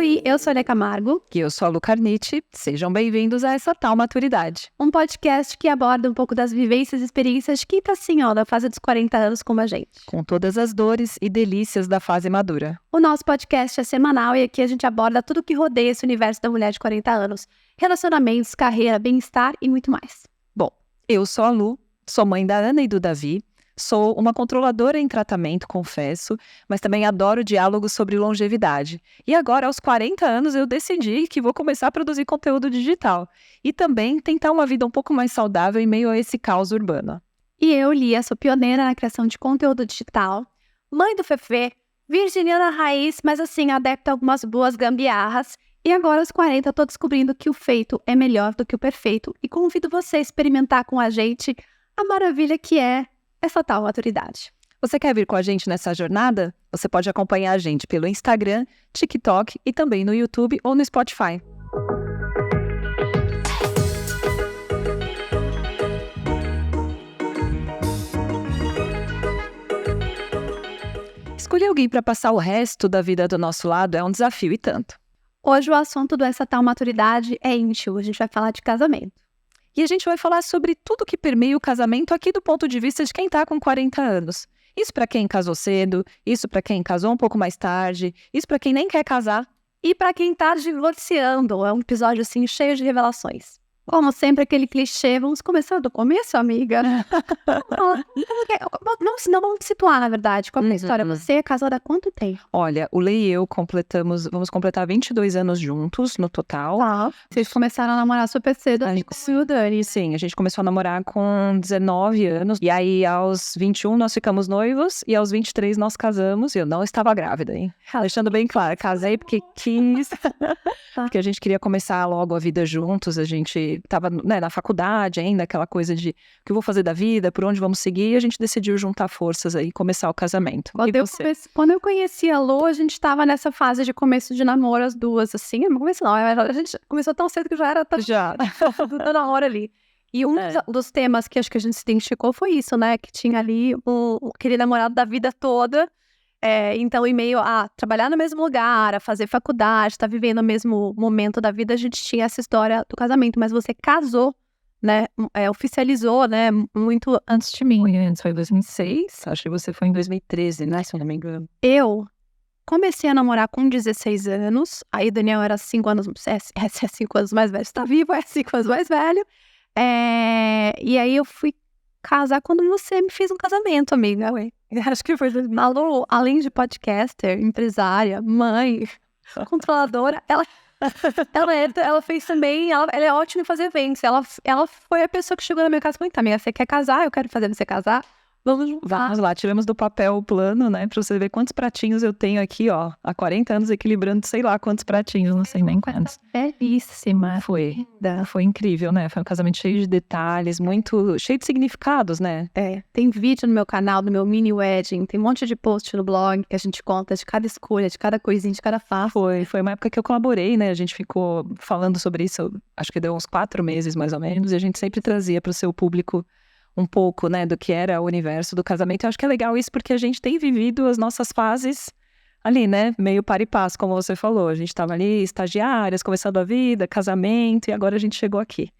Oi, eu sou a Lia Camargo. E eu sou a Lu Carniti. Sejam bem-vindos a Essa Tal Maturidade. Um podcast que aborda um pouco das vivências e experiências de quem tá assim, na fase dos 40 anos como a gente. Com todas as dores e delícias da fase madura. O nosso podcast é semanal e aqui a gente aborda tudo que rodeia esse universo da mulher de 40 anos. Relacionamentos, carreira, bem-estar e muito mais. Bom, eu sou a Lu, sou mãe da Ana e do Davi. Sou uma controladora em tratamento, confesso, mas também adoro diálogos sobre longevidade. E agora, aos 40 anos, eu decidi que vou começar a produzir conteúdo digital. E também tentar uma vida um pouco mais saudável em meio a esse caos urbano. E eu, Lia, sou pioneira na criação de conteúdo digital, mãe do Fefe, virginiana raiz, mas assim, adepta a algumas boas gambiarras. E agora, aos 40, tô descobrindo que o feito é melhor do que o perfeito. E convido você a experimentar com a gente a maravilha que é essa tal maturidade. Você quer vir com a gente nessa jornada? Você pode acompanhar a gente pelo Instagram, TikTok e também no YouTube ou no Spotify. Escolher alguém para passar o resto da vida do nosso lado é um desafio e tanto. Hoje o assunto dessa tal maturidade é íntimo, a gente vai falar de casamento. E a gente vai falar sobre tudo que permeia o casamento aqui do ponto de vista de quem está com 40 anos. Isso para quem casou cedo, isso para quem casou um pouco mais tarde, isso para quem nem quer casar. E para quem tá divorciando, é um episódio assim cheio de revelações. Como sempre, aquele clichê, vamos começar do começo, amiga? Vamos situar, na verdade, qual é a história? Você é casada há quanto tempo? Olha, o Lei e eu vamos completar 22 anos juntos no total. Tá. Vocês começaram a namorar super cedo, o Dani. Sim, a gente começou a namorar com 19 anos. E aí, aos 21, nós ficamos noivos. E aos 23, nós casamos. E eu não estava grávida, hein? Deixando bem claro, casei porque quis. Porque a gente queria começar logo a vida juntos. A gente estava na faculdade ainda, aquela coisa de o que eu vou fazer da vida, por onde vamos seguir. E a gente decidiu juntar forças aí e começar o casamento. Quando eu conheci a Lu, a gente estava nessa fase de começo de namoro, as duas, assim. Não comecei não, a gente começou tão cedo que já era na hora ali. E um dos temas que acho que a gente se identificou foi isso, né? Que tinha ali aquele namorado da vida toda. Então, em meio a trabalhar no mesmo lugar, a fazer faculdade, estar vivendo o mesmo momento da vida, a gente tinha essa história do casamento. Mas você casou, né? Oficializou, né? Muito antes de mim. Foi em 2006, acho que você foi em 2013, né? Se eu não me engano. Eu comecei a namorar com 16 anos. Aí o Daniel era 5 anos, é 5 anos mais velho. Está vivo, é 5 anos mais velho. E aí eu fui casar quando você me fez um casamento, amiga. Acho que foi Malu, além de podcaster, empresária, mãe, controladora, ela fez também, ela é ótima em fazer eventos. Ela foi a pessoa que chegou na minha casa e falou: tá, amiga, você quer casar? Eu quero fazer você casar. Vamos lá, tiramos do papel o plano, né? Pra você ver quantos pratinhos eu tenho aqui, ó. Há 40 anos equilibrando, sei lá quantos pratinhos, não sei nem quantos. Belíssima. Foi incrível, né? Foi um casamento cheio de detalhes, muito cheio de significados, né? Tem vídeo no meu canal, do meu mini wedding, tem um monte de post no blog que a gente conta de cada escolha, de cada coisinha, de cada fato. Foi uma época que eu colaborei, né? A gente ficou falando sobre isso, acho que deu uns 4 meses mais ou menos, e a gente sempre trazia para o seu público um pouco, né, do que era o universo do casamento. Eu acho que é legal isso porque a gente tem vivido as nossas fases ali, né, meio par e passo, como você falou. A gente estava ali, estagiárias, começando a vida, casamento, e agora a gente chegou aqui,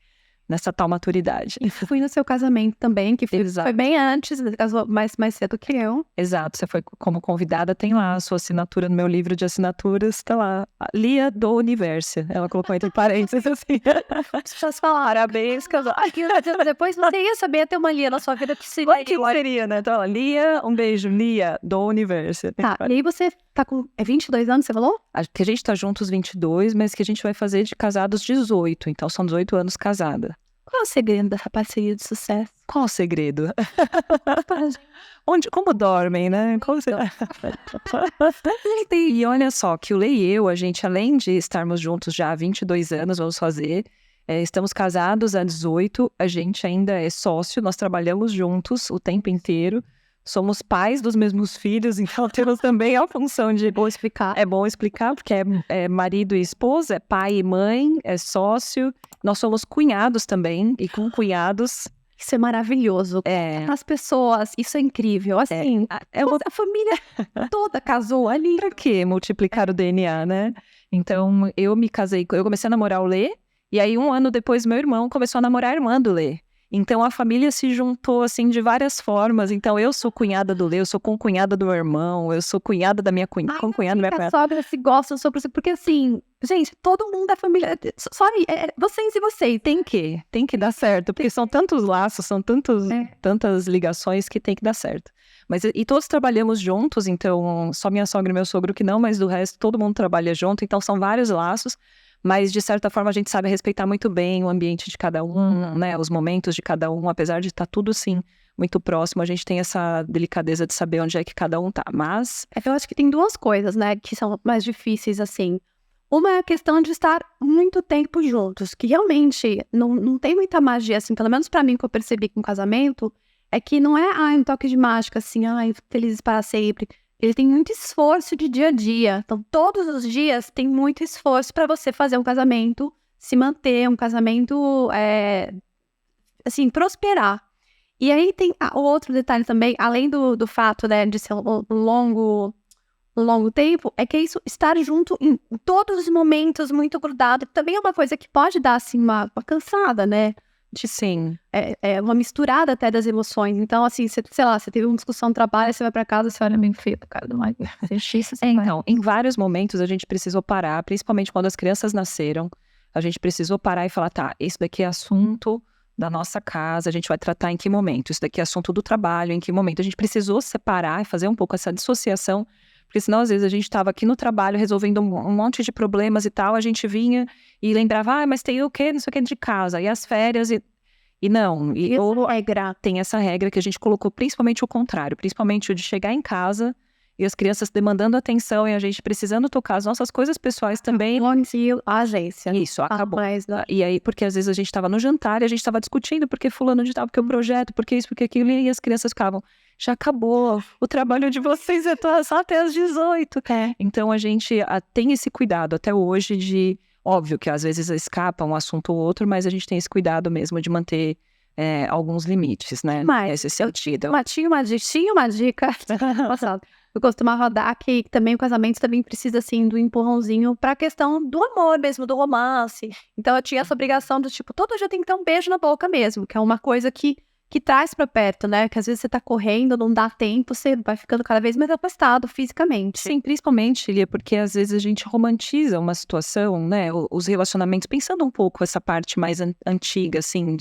nessa tal maturidade. E fui no seu casamento também, que foi bem antes, você casou mais cedo que eu. Exato, você foi como convidada, tem lá a sua assinatura no meu livro de assinaturas, tá lá, Lia do Universo. Ela colocou entre parênteses assim. As pessoas falaram, parabéns, casou. Depois você ia saber ter uma Lia na sua vida, que seria, né? Então, Lia, um beijo, Lia do Universo. Tá, e aí você tá com 22 anos, você falou? Que a gente tá juntos 22, mas que a gente vai fazer de casados 18, então são 18 anos casada. Qual é o segredo dessa parceria de sucesso? Qual o segredo? Como dormem, né? E olha só, que o Lei e eu, a gente, além de estarmos juntos já há 22 anos, vamos fazer, estamos casados há 18, a gente ainda é sócio, nós trabalhamos juntos o tempo inteiro. Somos pais dos mesmos filhos, então temos também a função de... Bom explicar. É bom explicar, porque é marido e esposa, é pai e mãe, é sócio. Nós somos cunhados também, e com cunhados isso é maravilhoso. As pessoas, isso é incrível. Assim, a família toda casou ali. Pra quê? Multiplicar o DNA, né? Então, eu comecei a namorar o Lê, e aí 1 ano depois meu irmão começou a namorar a irmã do Lê. Então, a família se juntou, assim, de várias formas. Então, eu sou cunhada do Lê, eu sou concunhada do meu irmão, eu sou cunhada da minha cunhada, concunhada da minha cunhada. As sogras se gostam, porque assim, gente, todo mundo da família, só vocês e vocês. Tem que dar certo, porque são tantos laços, são tantas ligações que tem que dar certo. Mas, e todos trabalhamos juntos, então, só minha sogra e meu sogro que não, mas do resto todo mundo trabalha junto, então são vários laços. Mas, de certa forma, a gente sabe respeitar muito bem o ambiente de cada um, né? Os momentos de cada um, apesar de estar tudo, sim, muito próximo. A gente tem essa delicadeza de saber onde é que cada um tá. Mas eu acho que tem 2 coisas, né, que são mais difíceis, assim. Uma é a questão de estar muito tempo juntos, que realmente não tem muita magia, assim, pelo menos pra mim, que eu percebi com o casamento, é que não é, um toque de mágica, assim, felizes para sempre. Ele tem muito esforço de dia a dia. Então, todos os dias tem muito esforço para você fazer um casamento, se manter, um casamento, assim, prosperar. E aí tem o outro detalhe também, além do fato, né, de ser um longo tempo, é que é isso, estar junto em todos os momentos, muito grudado, também é uma coisa que pode dar, assim, uma cansada, né? Sim. É uma misturada até das emoções. Então, assim, você teve uma discussão no trabalho, você vai pra casa, você olha meio feio, cara, do marido. Então, em vários momentos a gente precisou parar, principalmente quando as crianças nasceram, a gente precisou parar e falar, tá, isso daqui é assunto da nossa casa, a gente vai tratar em que momento? Isso daqui é assunto do trabalho, em que momento? A gente precisou separar e fazer um pouco essa dissociação, porque senão às vezes a gente estava aqui no trabalho resolvendo um monte de problemas e tal, a gente vinha e lembrava, mas tem o quê, não sei o que de casa, e as férias e não. E tem essa regra que a gente colocou, principalmente o contrário, principalmente o de chegar em casa e as crianças demandando atenção e a gente precisando tocar as nossas coisas pessoais também. A agência. Isso, acabou. E aí, porque às vezes a gente estava no jantar e a gente estava discutindo porque fulano de tal, porque o projeto, porque isso, porque aquilo, e as crianças ficavam, já acabou, o trabalho de vocês é só até às 18. Então a gente tem esse cuidado até hoje de, óbvio que às vezes escapa um assunto ou outro, mas a gente tem esse cuidado mesmo de manter alguns limites, né? Mas nesse sentido. Tinha uma dica passado. Eu costumava dar que também o casamento também precisa, assim, do empurrãozinho pra questão do amor mesmo, do romance. Então eu tinha essa obrigação do tipo, todo dia tem que ter um beijo na boca mesmo, que é uma coisa que traz pra perto, né? Que às vezes você tá correndo, não dá tempo, você vai ficando cada vez mais afastado fisicamente. Sim, principalmente, Lia, porque às vezes a gente romantiza uma situação, né? Os relacionamentos, pensando um pouco essa parte mais antiga, assim,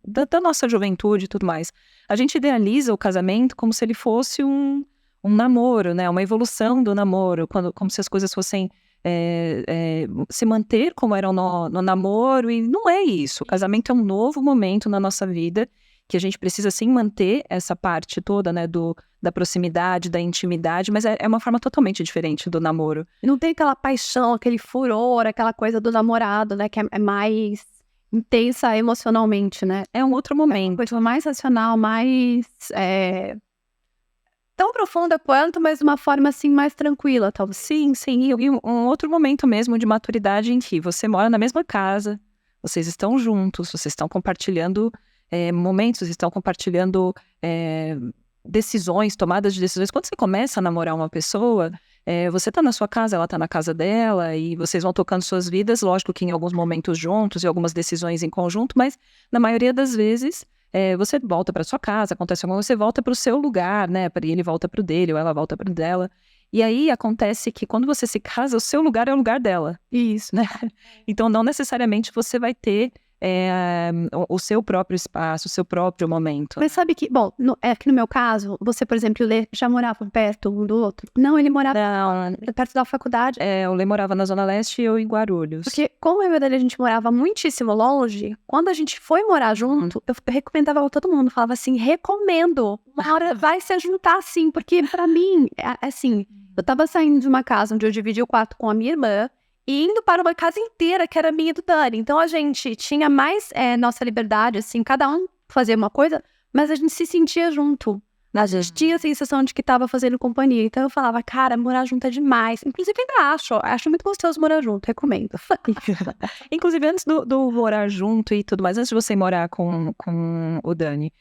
da nossa juventude e tudo mais. A gente idealiza o casamento como se ele fosse um namoro, né? Uma evolução do namoro, como se as coisas fossem se manter como eram no namoro, e não é isso. O casamento é um novo momento na nossa vida, que a gente precisa, sim, manter essa parte toda, né, da proximidade, da intimidade, mas é uma forma totalmente diferente do namoro. Não tem aquela paixão, aquele furor, aquela coisa do namorado, né, que é mais intensa emocionalmente, né? É um outro momento. É uma coisa mais racional, mais tão profunda quanto, mas de uma forma, assim, mais tranquila, talvez. Sim, e um outro momento mesmo de maturidade em que você mora na mesma casa, vocês estão juntos, vocês estão compartilhando momentos, vocês estão compartilhando decisões, tomadas de decisões. Quando você começa a namorar uma pessoa, você tá na sua casa, ela tá na casa dela, e vocês vão tocando suas vidas, lógico que em alguns momentos juntos e algumas decisões em conjunto, mas na maioria das vezes você volta para sua casa, acontece alguma coisa, você volta para o seu lugar, né? E ele volta para o dele, ou ela volta para o dela. E aí acontece que quando você se casa, o seu lugar é o lugar dela. Isso, né? Então não necessariamente você vai ter o seu próprio espaço, o seu próprio momento. Mas sabe que, bom, aqui no meu caso, você, por exemplo, o Lê já morava perto um do outro? Não, ele morava perto da faculdade. O Lê morava na Zona Leste e eu em Guarulhos. Porque como eu e a Dali, a gente morava muitíssimo longe, quando a gente foi morar junto, eu recomendava pra todo mundo, falava assim, recomendo, uma hora vai se juntar assim, porque pra mim, assim, eu tava saindo de uma casa onde eu dividi o quarto com a minha irmã, e indo para uma casa inteira, que era minha e do Dani. Então, a gente tinha mais nossa liberdade, assim, cada um fazia uma coisa, mas a gente se sentia junto. A gente tinha a sensação de que tava fazendo companhia. Então eu falava, cara, morar junto é demais. Inclusive ainda acho muito gostoso morar junto, recomendo. Inclusive, antes do morar junto e tudo mais, antes de você morar com o Dani,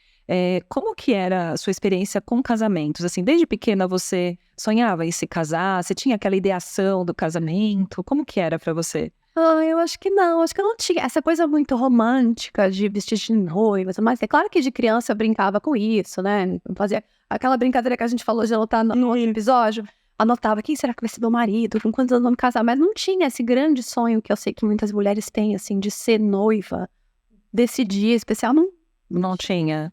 como que era a sua experiência com casamentos? Assim, desde pequena você sonhava em se casar? Você tinha aquela ideação do casamento? Como que era pra você? Eu acho que não. Acho que eu não tinha essa coisa muito romântica de vestir de noiva. Mas é claro que de criança eu brincava com isso, né? Fazia aquela brincadeira que a gente falou de anotar no outro episódio. Anotava quem será que vai ser meu marido, com quantos anos vamos casar. Mas não tinha esse grande sonho que eu sei que muitas mulheres têm, assim, de ser noiva desse dia especial. Não tinha.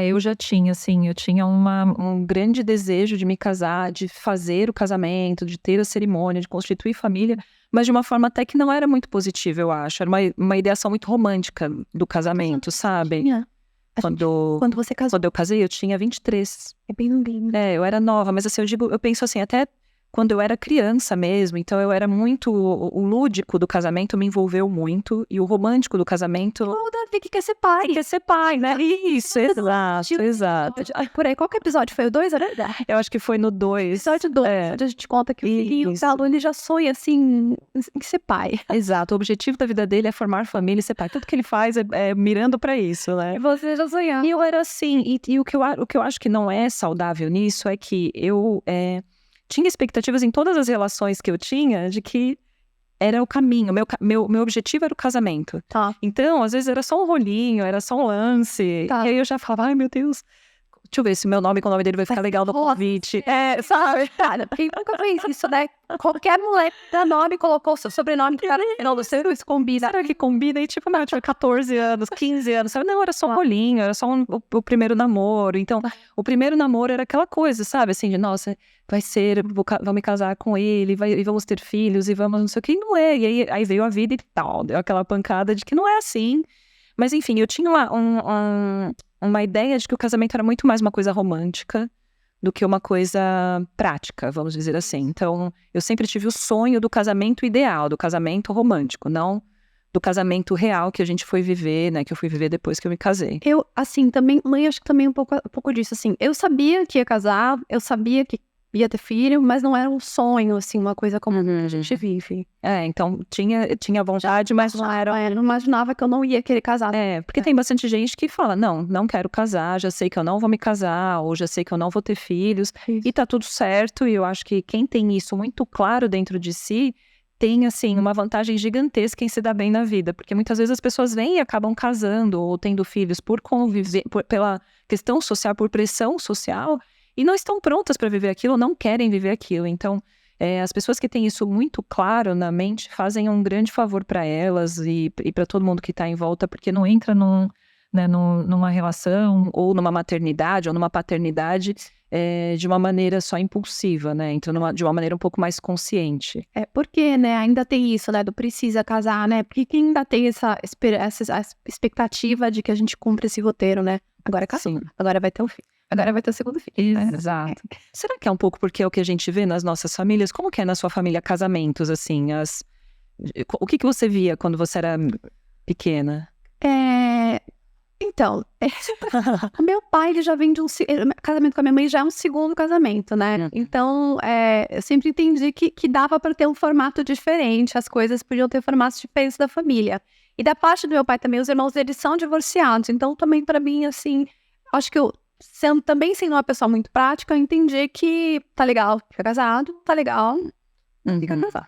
Eu já tinha, assim, eu tinha um grande desejo de me casar, de fazer o casamento, de ter a cerimônia, de constituir família, mas de uma forma até que não era muito positiva, eu acho. Era uma ideação muito romântica do casamento, sabe? Tinha. Quando você casou. eu casei, eu tinha 23. É bem novinho. Eu era nova, mas assim, eu penso assim, até quando eu era criança mesmo, então eu era muito, o lúdico do casamento me envolveu muito, e o romântico do casamento... O Davi que quer ser pai. Quer ser pai, né? Isso, exato. Por aí, qual que episódio foi? O 2, né? Eu acho que foi no 2. Episódio 2, onde a gente conta que o filho da Lu, ele já sonha, assim, em ser pai. Exato, o objetivo da vida dele é formar família e ser pai. Tudo que ele faz é mirando pra isso, né? E você já sonhava. E eu era assim, e o que eu acho que não é saudável nisso é que eu... tinha expectativas em todas as relações que eu tinha de que era o caminho, meu objetivo era o casamento. Tá. Então, às vezes era só um rolinho, era só um lance. Tá. E aí eu já falava, ai meu Deus, deixa eu ver se meu nome com o nome dele vai ficar legal no convite. Sabe? Cara, quem nunca fez isso, né? Qualquer mulher dá nome e colocou o seu sobrenome, cara, não, do seu, isso combina. Será que combina? E tipo, não, eu tinha 14 anos, 15 anos, sabe? Não, era só um rolinho, era só o primeiro namoro. Então, o primeiro namoro era aquela coisa, sabe? Assim, de, nossa, vai ser, vou me casar com ele, e vamos ter filhos, e vamos não sei o que. E não é. E aí veio a vida e tal, deu aquela pancada de que não é assim. Mas enfim, eu tinha uma ideia de que o casamento era muito mais uma coisa romântica do que uma coisa prática, vamos dizer assim. Então, eu sempre tive o sonho do casamento ideal, do casamento romântico, não do casamento real que a gente foi viver, né? Que eu fui viver depois que eu me casei. Eu, assim, também, mãe, acho que também um pouco disso, assim. Eu sabia que ia casar, eu sabia que ia ter filho, mas não era um sonho, assim, uma coisa como a gente vive. Então, tinha vontade, mas não era... Eu não imaginava que eu não ia querer casar. Porque tem bastante gente que fala, não quero casar, já sei que eu não vou me casar, ou já sei que eu não vou ter filhos, e tá tudo certo, e eu acho que quem tem isso muito claro dentro de si, tem, assim, uma vantagem gigantesca em se dar bem na vida, porque muitas vezes as pessoas vêm e acabam casando, ou tendo filhos por conviver, pela questão social, por pressão social, e não estão prontas para viver aquilo, não querem viver aquilo. Então, as pessoas que têm isso muito claro na mente fazem um grande favor para elas e para todo mundo que está em volta, porque não entra numa relação, ou numa maternidade, ou numa paternidade, de uma maneira só impulsiva, né? Entra de uma maneira um pouco mais consciente. Porque, né, ainda tem isso, né, do precisa casar, né? Porque quem ainda tem essa expectativa de que a gente cumpra esse roteiro, né? Agora casou, agora vai ter um filho. Agora vai ter o segundo filho. Exato. Será que é um pouco porque é o que a gente vê nas nossas famílias? Como que é na sua família casamentos, assim? O que você via quando você era pequena? Então, o meu pai, ele já vem de casamento com a minha mãe já é um segundo casamento, né? Então, eu sempre entendi que dava para ter um formato diferente, as coisas podiam ter formatos diferentes da família. E da parte do meu pai também, os irmãos deles são divorciados, então também para mim, assim, acho que eu também sendo uma pessoa muito prática, eu entendi que tá legal ficar casado, tá legal ficar casado.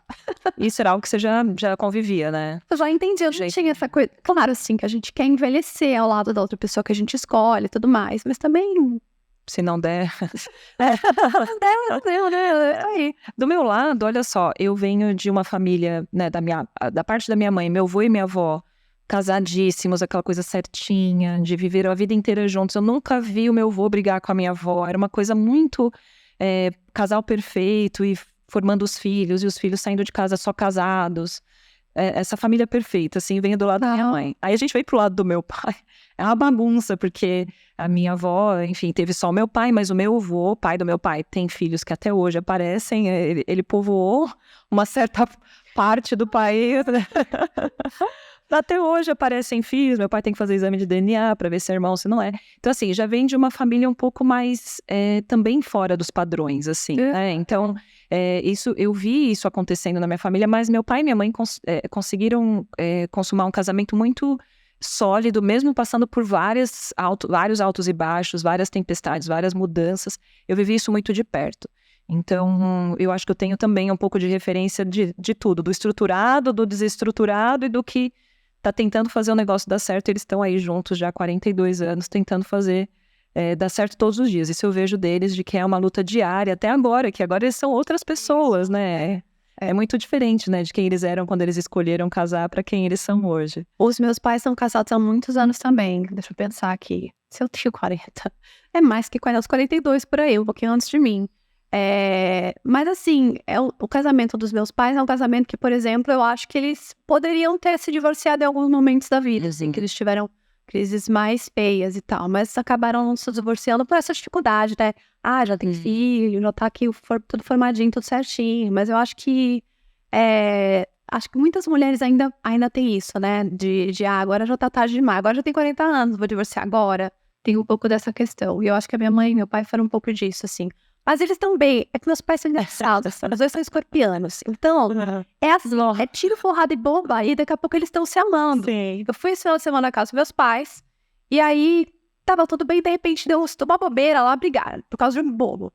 Isso era algo que você já convivia, né? Eu já entendi, eu não tinha essa coisa. Claro, assim, que a gente quer envelhecer ao lado da outra pessoa que a gente escolhe e tudo mais, mas também... Se não der... Não deu, né? Aí. Do meu lado, olha só, eu venho de uma família, né, da parte da minha mãe, meu avô e minha avó, casadíssimos, aquela coisa certinha, de viver a vida inteira juntos. Eu nunca vi o meu avô brigar com a minha avó. Era uma coisa muito casal perfeito e formando os filhos, e os filhos saindo de casa só casados. Essa família perfeita, assim, vem do lado da minha mãe. Aí a gente veio pro lado do meu pai. É uma bagunça, porque a minha avó, enfim, teve só o meu pai, mas o meu avô, pai do meu pai, tem filhos que até hoje aparecem. Ele povoou uma certa parte do país, né? Até hoje aparecem filhos, meu pai tem que fazer exame de DNA para ver se é irmão, se não é. Então, assim, já vem de uma família um pouco mais também fora dos padrões, assim, né? Então, eu vi isso acontecendo na minha família, mas meu pai e minha mãe conseguiram consumar um casamento muito sólido, mesmo passando por vários altos e baixos, várias tempestades, várias mudanças. Eu vivi isso muito de perto. Então, eu acho que eu tenho também um pouco de referência de tudo, do estruturado, do desestruturado e do que tá tentando fazer o negócio dar certo. Eles estão aí juntos já há 42 anos, tentando fazer dar certo todos os dias. Isso eu vejo deles, de que é uma luta diária, até agora, que agora eles são outras pessoas, né? É muito diferente, né, de quem eles eram quando eles escolheram casar para quem eles são hoje. Os meus pais são casados há muitos anos também. Deixa eu pensar aqui. Se eu tenho 40, é mais que 40, 42 por aí, um pouquinho antes de mim. Mas assim, o casamento dos meus pais é um casamento que, por exemplo, eu acho que eles poderiam ter se divorciado em alguns momentos da vida, assim, que eles tiveram crises mais feias e tal, mas acabaram não se divorciando por essa dificuldade, né? Já tem filho, já tá aqui tudo formadinho, tudo certinho, mas eu acho que muitas mulheres ainda têm isso, né? Agora já tá tarde demais, agora já tem 40 anos, vou divorciar agora. Tem um pouco dessa questão. E eu acho que a minha mãe e meu pai foram um pouco disso, assim. Mas eles também, é que meus pais são engraçados, os dois são escorpianos. Então, é tiro, porrada e bomba, e daqui a pouco eles estão se amando. Sim. Eu fui esse final de semana na casa dos meus pais, e aí tava tudo bem, de repente deu uma bobeira lá, brigaram, por causa de um bolo.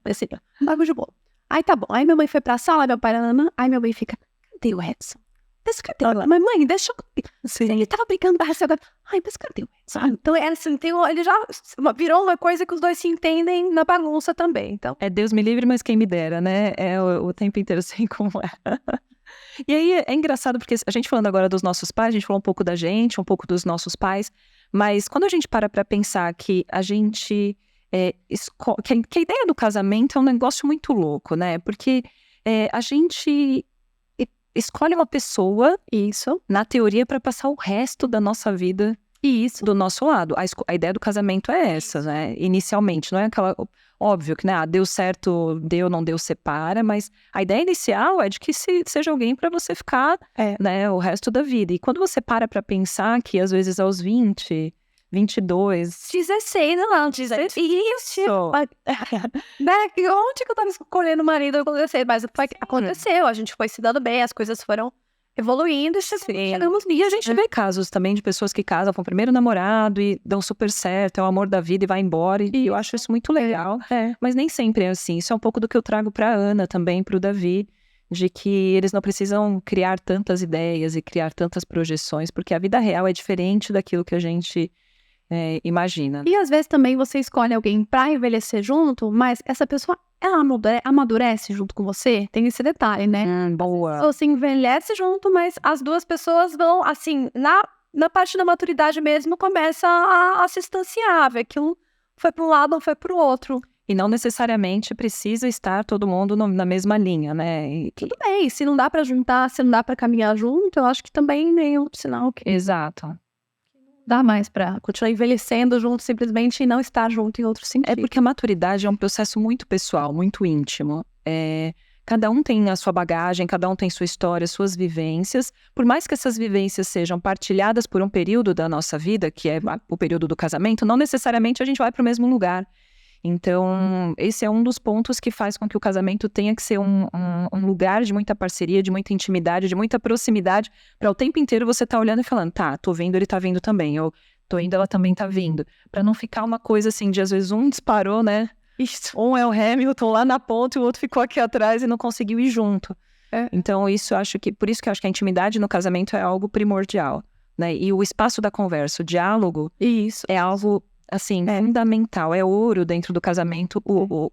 Assim, um bagulho de bolo. Aí tá bom, aí minha mãe foi pra sala, meu pai, aí minha mãe fica, cadê o Edson? Cadê ela? Mãe, deixa eu... Sim. Ele tava brincando pra agora. Mas cadê o Edson? Então, assim, ele já virou uma coisa que os dois se entendem na bagunça também, então... Deus me livre, mas quem me dera, né? O tempo inteiro assim como é. E aí, é engraçado, porque a gente falando agora dos nossos pais, a gente falou um pouco da gente, um pouco dos nossos pais, mas quando a gente para pra pensar que a gente... que a ideia do casamento é um negócio muito louco, né? Porque a gente... escolhe uma pessoa, na teoria, para passar o resto da nossa vida do nosso lado. A ideia do casamento é essa, né? Inicialmente, não é aquela... Óbvio que, né? Deu certo, não deu, separa, mas a ideia inicial é de que seja alguém para você ficar, né, o resto da vida. E quando você para pensar que, às vezes, aos 20... 22. 16, não, 16. Isso. Né? Onde que eu tava escolhendo marido com 16? Mas aconteceu, a gente foi se dando bem, as coisas foram evoluindo e chegamos nisso. E a gente vê casos também de pessoas que casam com o primeiro namorado e dão super certo, é o amor da vida e vai embora. E eu acho isso muito legal. Mas nem sempre é assim. Isso é um pouco do que eu trago pra Ana também, pro Davi, de que eles não precisam criar tantas ideias e criar tantas projeções, porque a vida real é diferente daquilo que a gente... imagina. E às vezes também você escolhe alguém pra envelhecer junto, mas essa pessoa, ela amadurece junto com você. Tem esse detalhe, né? Boa. Você envelhece junto, mas as duas pessoas vão, assim, na parte da maturidade mesmo, começa a se distanciar, ver que um foi pra um lado, um foi pro outro. E não necessariamente precisa estar todo mundo na mesma linha, né? Tudo bem, se não dá pra juntar, se não dá pra caminhar junto, eu acho que também nem outro sinal que... Exato. Dá mais pra continuar envelhecendo junto simplesmente e não estar junto em outro sentido. É porque a maturidade é um processo muito pessoal, muito íntimo. Cada um tem a sua bagagem, cada um tem sua história, suas vivências. Por mais que essas vivências sejam partilhadas por um período da nossa vida, que é o período do casamento, não necessariamente a gente vai para o mesmo lugar. Então, esse é um dos pontos que faz com que o casamento tenha que ser um lugar de muita parceria, de muita intimidade, de muita proximidade, para o tempo inteiro você estar olhando e falando, tá, tô vendo, ele tá vindo também, eu tô indo, ela também tá vindo. Para não ficar uma coisa assim, de às vezes um disparou, né? Um é o Hamilton lá na ponta e o outro ficou aqui atrás e não conseguiu ir junto. Então, por isso que eu acho que a intimidade no casamento é algo primordial, né? E o espaço da conversa, o diálogo, é algo... assim, fundamental, é ouro dentro do casamento,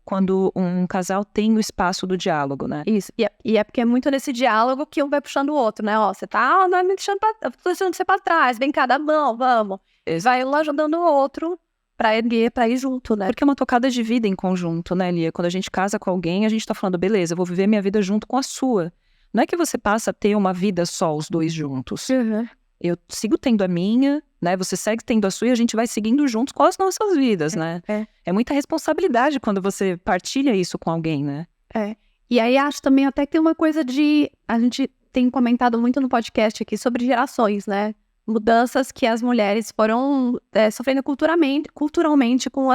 quando um casal tem o espaço do diálogo, né? Isso, e é porque é muito nesse diálogo que um vai puxando o outro, né? Ó, você tá me deixando eu tô deixando você pra trás, vem cá, dá a mão, vamos. Vai um ajudando o outro pra erguer, pra ir junto, né? Porque é uma tocada de vida em conjunto, né, Lia? Quando a gente casa com alguém, a gente tá falando, beleza, eu vou viver minha vida junto com a sua. Não é que você passa a ter uma vida só, os dois juntos. Eu sigo tendo a minha, né? Você segue tendo a sua e a gente vai seguindo juntos com as nossas vidas, né? É muita responsabilidade quando você partilha isso com alguém, né? E aí acho também até que tem uma coisa de... A gente tenho comentado muito no podcast aqui sobre gerações, né? Mudanças que as mulheres foram sofrendo culturalmente com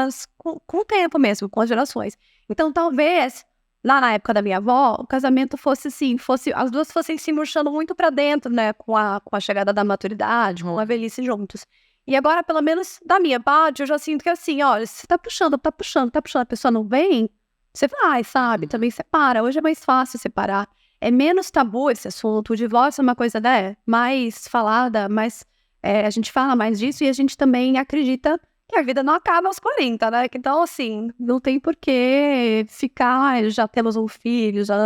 o tempo mesmo, com as gerações. Então, talvez, lá na época da minha avó, o casamento fosse assim, as duas fossem se murchando muito pra dentro, né? Com a chegada da maturidade, com a velhice juntos. E agora, pelo menos da minha parte, eu já sinto que assim, olha, se tá puxando, a pessoa não vem, você vai, sabe? Também separa. Hoje é mais fácil separar. É menos tabu esse assunto. O divórcio é uma coisa, né, mais falada, mais... a gente fala mais disso e a gente também acredita que a vida não acaba aos 40, né? Então, assim, não tem por que ficar, já temos um filho, já...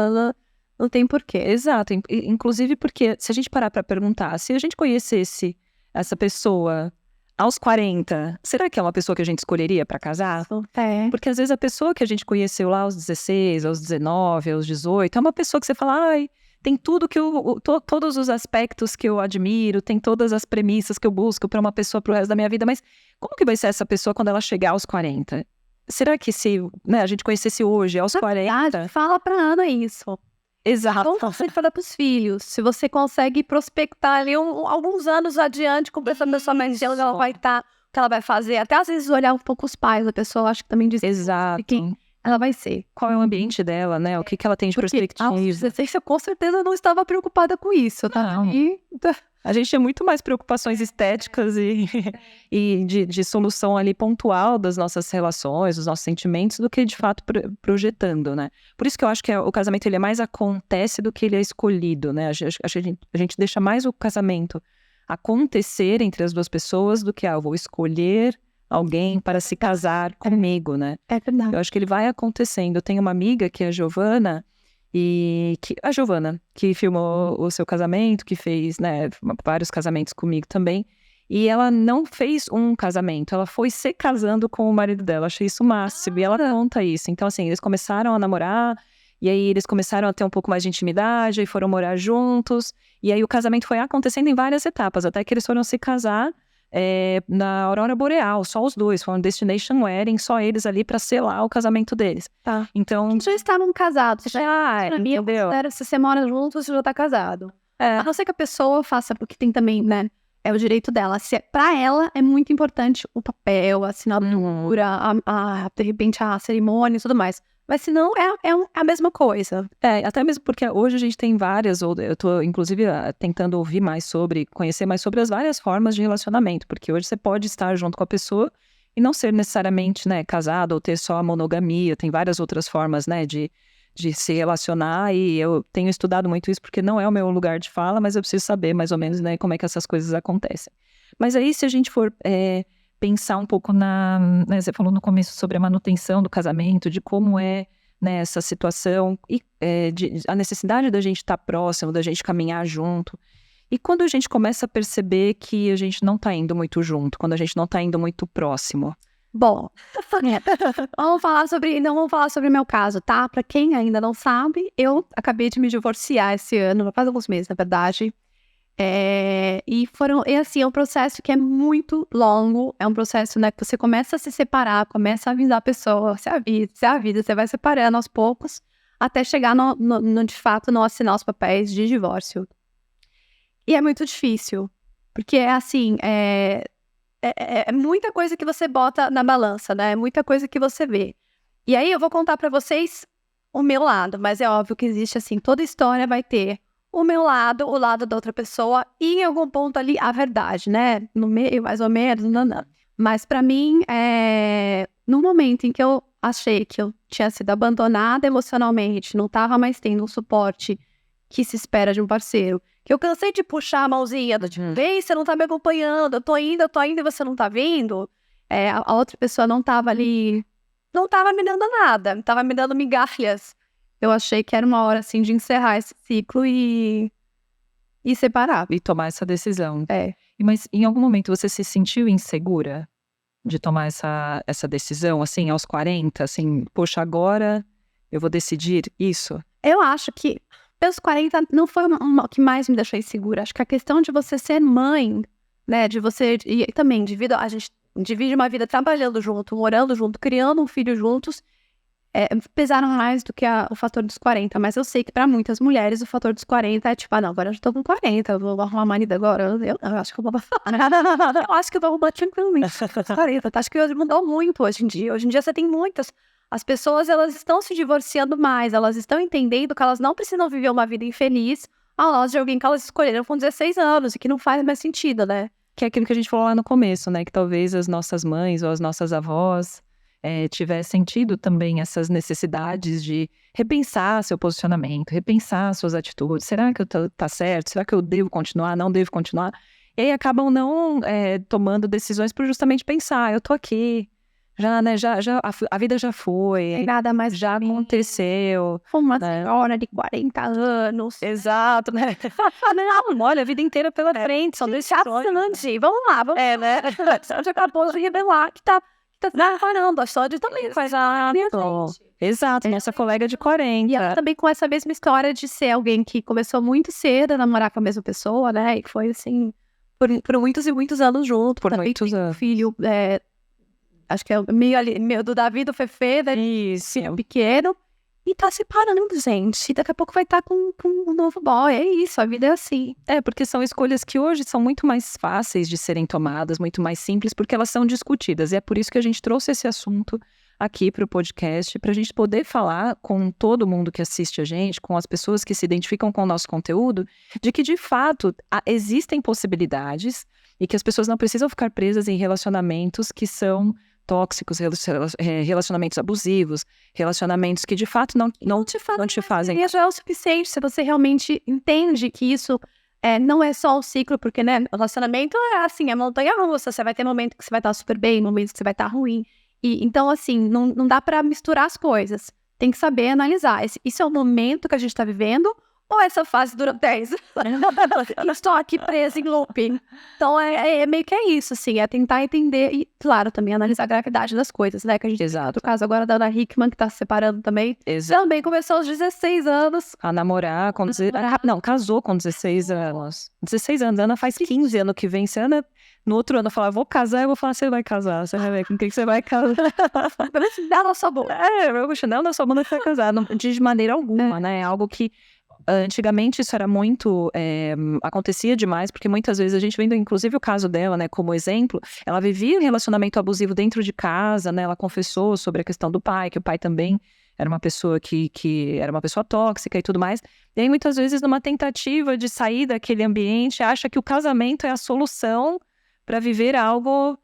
Não tem porquê. Exato. Inclusive porque, se a gente parar pra perguntar, se a gente conhecesse essa pessoa aos 40, será que é uma pessoa que a gente escolheria pra casar? Porque às vezes a pessoa que a gente conheceu lá aos 16, aos 19, aos 18, é uma pessoa que você fala, ai, tem tudo que todos os aspectos que eu admiro, tem todas as premissas que eu busco pra uma pessoa pro resto da minha vida, mas como que vai ser essa pessoa quando ela chegar aos 40? Será que se, né, a gente conhecesse hoje aos 40... Fala pra Ana isso. Exato. Como você fala pros filhos, se você consegue prospectar ali alguns anos adiante com essa pessoa mais velha, ela vai estar, o que ela vai fazer, até às vezes olhar um pouco os pais da pessoa, acho que também diz Exato. quem ela vai ser. Qual é o ambiente dela, né? O que ela tem de perspectiva. Eu com certeza não estava preocupada com isso, tá? Não. A gente tem muito mais preocupações estéticas e de solução ali pontual das nossas relações, dos nossos sentimentos, do que de fato projetando, né? Por isso que eu acho que o casamento ele é mais acontece do que ele é escolhido, né? Acho que a gente deixa mais o casamento acontecer entre as duas pessoas do que, eu vou escolher alguém para se casar comigo, né? É verdade. Eu acho que ele vai acontecendo. Eu tenho uma amiga que é a Giovana, que filmou o seu casamento, que fez, né, vários casamentos comigo também, e ela não fez um casamento, ela foi se casando com o marido dela, achei isso o máximo, e ela conta isso. Então, assim, eles começaram a namorar, e aí eles começaram a ter um pouco mais de intimidade, aí foram morar juntos, e aí o casamento foi acontecendo em várias etapas, até que eles foram se casar na Aurora Boreal, só os dois, foi um destination wedding, só eles ali pra selar o casamento deles. Tá. Então, já estavam casados, entendeu? Se você mora junto, você já tá casado. É. A não ser que a pessoa faça, porque tem também, né, é o direito dela. Pra ela, é muito importante o papel, a assinatura, de repente a cerimônia e tudo mais. Mas se não, é a mesma coisa. Até mesmo porque hoje a gente tem várias, eu tô inclusive tentando ouvir mais sobre, conhecer mais sobre as várias formas de relacionamento, porque hoje você pode estar junto com a pessoa e não ser necessariamente, né, casado ou ter só a monogamia, tem várias outras formas, né, de se relacionar, e eu tenho estudado muito isso porque não é o meu lugar de fala, mas eu preciso saber mais ou menos, né, como é que essas coisas acontecem. Mas aí se a gente for pensar um pouco né, você falou no começo sobre a manutenção do casamento, de como né, essa situação, e a necessidade da gente estar próximo, da gente caminhar junto. E quando a gente começa a perceber que a gente não está indo muito junto, quando a gente não está indo muito próximo. Bom, não vamos falar sobre o meu caso, tá? Pra quem ainda não sabe, eu acabei de me divorciar esse ano, faz alguns meses, na verdade. E assim, é um processo que é muito longo, é um processo, né, que você começa a se separar, começa a avisar a pessoa, você vai separando aos poucos, até chegar de fato, não assinar os papéis de divórcio. E é muito difícil, porque é muita coisa que você bota na balança, né, é muita coisa que você vê. E aí eu vou contar pra vocês o meu lado, mas é óbvio que existe, assim, toda história vai ter o meu lado, o lado da outra pessoa e em algum ponto ali a verdade, né? No meio, mais ou menos, não. Mas pra mim, no momento em que eu achei que eu tinha sido abandonada emocionalmente, não tava mais tendo um suporte que se espera de um parceiro, que eu cansei de puxar a mãozinha, tipo, vem, você não tá me acompanhando, eu tô indo e você não tá vindo, a outra pessoa não tava ali, não tava me dando nada, tava me dando migalhas. Eu achei que era uma hora, assim, de encerrar esse ciclo e separar. E tomar essa decisão. É. Mas em algum momento você se sentiu insegura de tomar essa decisão, assim, aos 40? Assim, poxa, agora eu vou decidir isso? Eu acho que pelos 40 não foi o que mais me deixou insegura. Acho que a questão de você ser mãe, né, de você... E também, a gente divide uma vida trabalhando junto, morando junto, criando um filho juntos. pesaram mais do que o fator dos 40, mas eu sei que pra muitas mulheres o fator dos 40 é tipo, não, agora eu já tô com 40, eu vou arrumar marido agora, eu acho que eu vou eu acho que eu vou arrumar tranquilamente, 40, acho que mudou muito hoje em dia você tem muitas, as pessoas elas estão se divorciando mais, elas estão entendendo que elas não precisam viver uma vida infeliz ao lado de alguém que elas escolheram com 16 anos, e que não faz mais sentido, né? Que é aquilo que a gente falou lá no começo, né? Que talvez as nossas mães ou as nossas avós tivessem tido também essas necessidades de repensar seu posicionamento, repensar suas atitudes. Será que tá certo? Será que eu devo continuar? Não devo continuar? E aí acabam não tomando decisões por justamente pensar, eu tô aqui, já, né? A vida já foi, Tem nada mais já aconteceu. Uma né? senhora de 40 anos. Exato, né? Não, olha, a vida inteira pela frente, só decisões. Vamos lá, vamos. Né? Você acabou de revelar que tá parando, a história também faz Exato, nossa colega de 40. E ela também com essa mesma história de ser alguém que começou muito cedo a namorar com a mesma pessoa, né? E foi assim, por muitos e muitos anos junto. Por muitos anos. Filho, acho que é meio do Davi, do Fefe, né? Isso. Pequeno. E tá separando, gente. E daqui a pouco vai estar com um novo boy. É isso, a vida é assim. Porque são escolhas que hoje são muito mais fáceis de serem tomadas, muito mais simples, porque elas são discutidas. E é por isso que a gente trouxe esse assunto aqui para o podcast, para a gente poder falar com todo mundo que assiste a gente, com as pessoas que se identificam com o nosso conteúdo, de que, de fato, existem possibilidades e que as pessoas não precisam ficar presas em relacionamentos que são tóxicos, relacionamentos abusivos, relacionamentos que de fato não te fazem. E já é o suficiente se você realmente entende que isso não é só um ciclo, porque, né, relacionamento é assim, é montanha-russa, você vai ter momentos que você vai estar super bem, momentos que você vai estar ruim. E, então, assim, não dá pra misturar as coisas. Tem que saber analisar. Isso é o momento que a gente tá vivendo, ou essa fase dura 10 anos? Estou aqui presa em looping. Então, meio que isso, assim, é tentar entender e, claro, também analisar a gravidade das coisas, né? Que a gente, Exato. No caso agora da Ana Hickman, que tá se separando também. Exato. Também começou aos 16 anos. A namorar com... Não, casou com 16 anos. 16 anos. Ana faz 15 ano que vem. Se Ana, no outro ano, falar, vou casar, eu vou falar, você vai casar. Você vai ver com quem que você vai casar. Dá na sua boca. Eu vou chanel na sua bunda que vai casar. Não, de maneira alguma, né? É algo que... Antigamente isso era muito, acontecia demais, porque muitas vezes a gente vendo, inclusive o caso dela, né, como exemplo, ela vivia um relacionamento abusivo dentro de casa, né, ela confessou sobre a questão do pai, que o pai também era uma pessoa que era uma pessoa tóxica e tudo mais, e aí muitas vezes numa tentativa de sair daquele ambiente, acha que o casamento é a solução para viver algo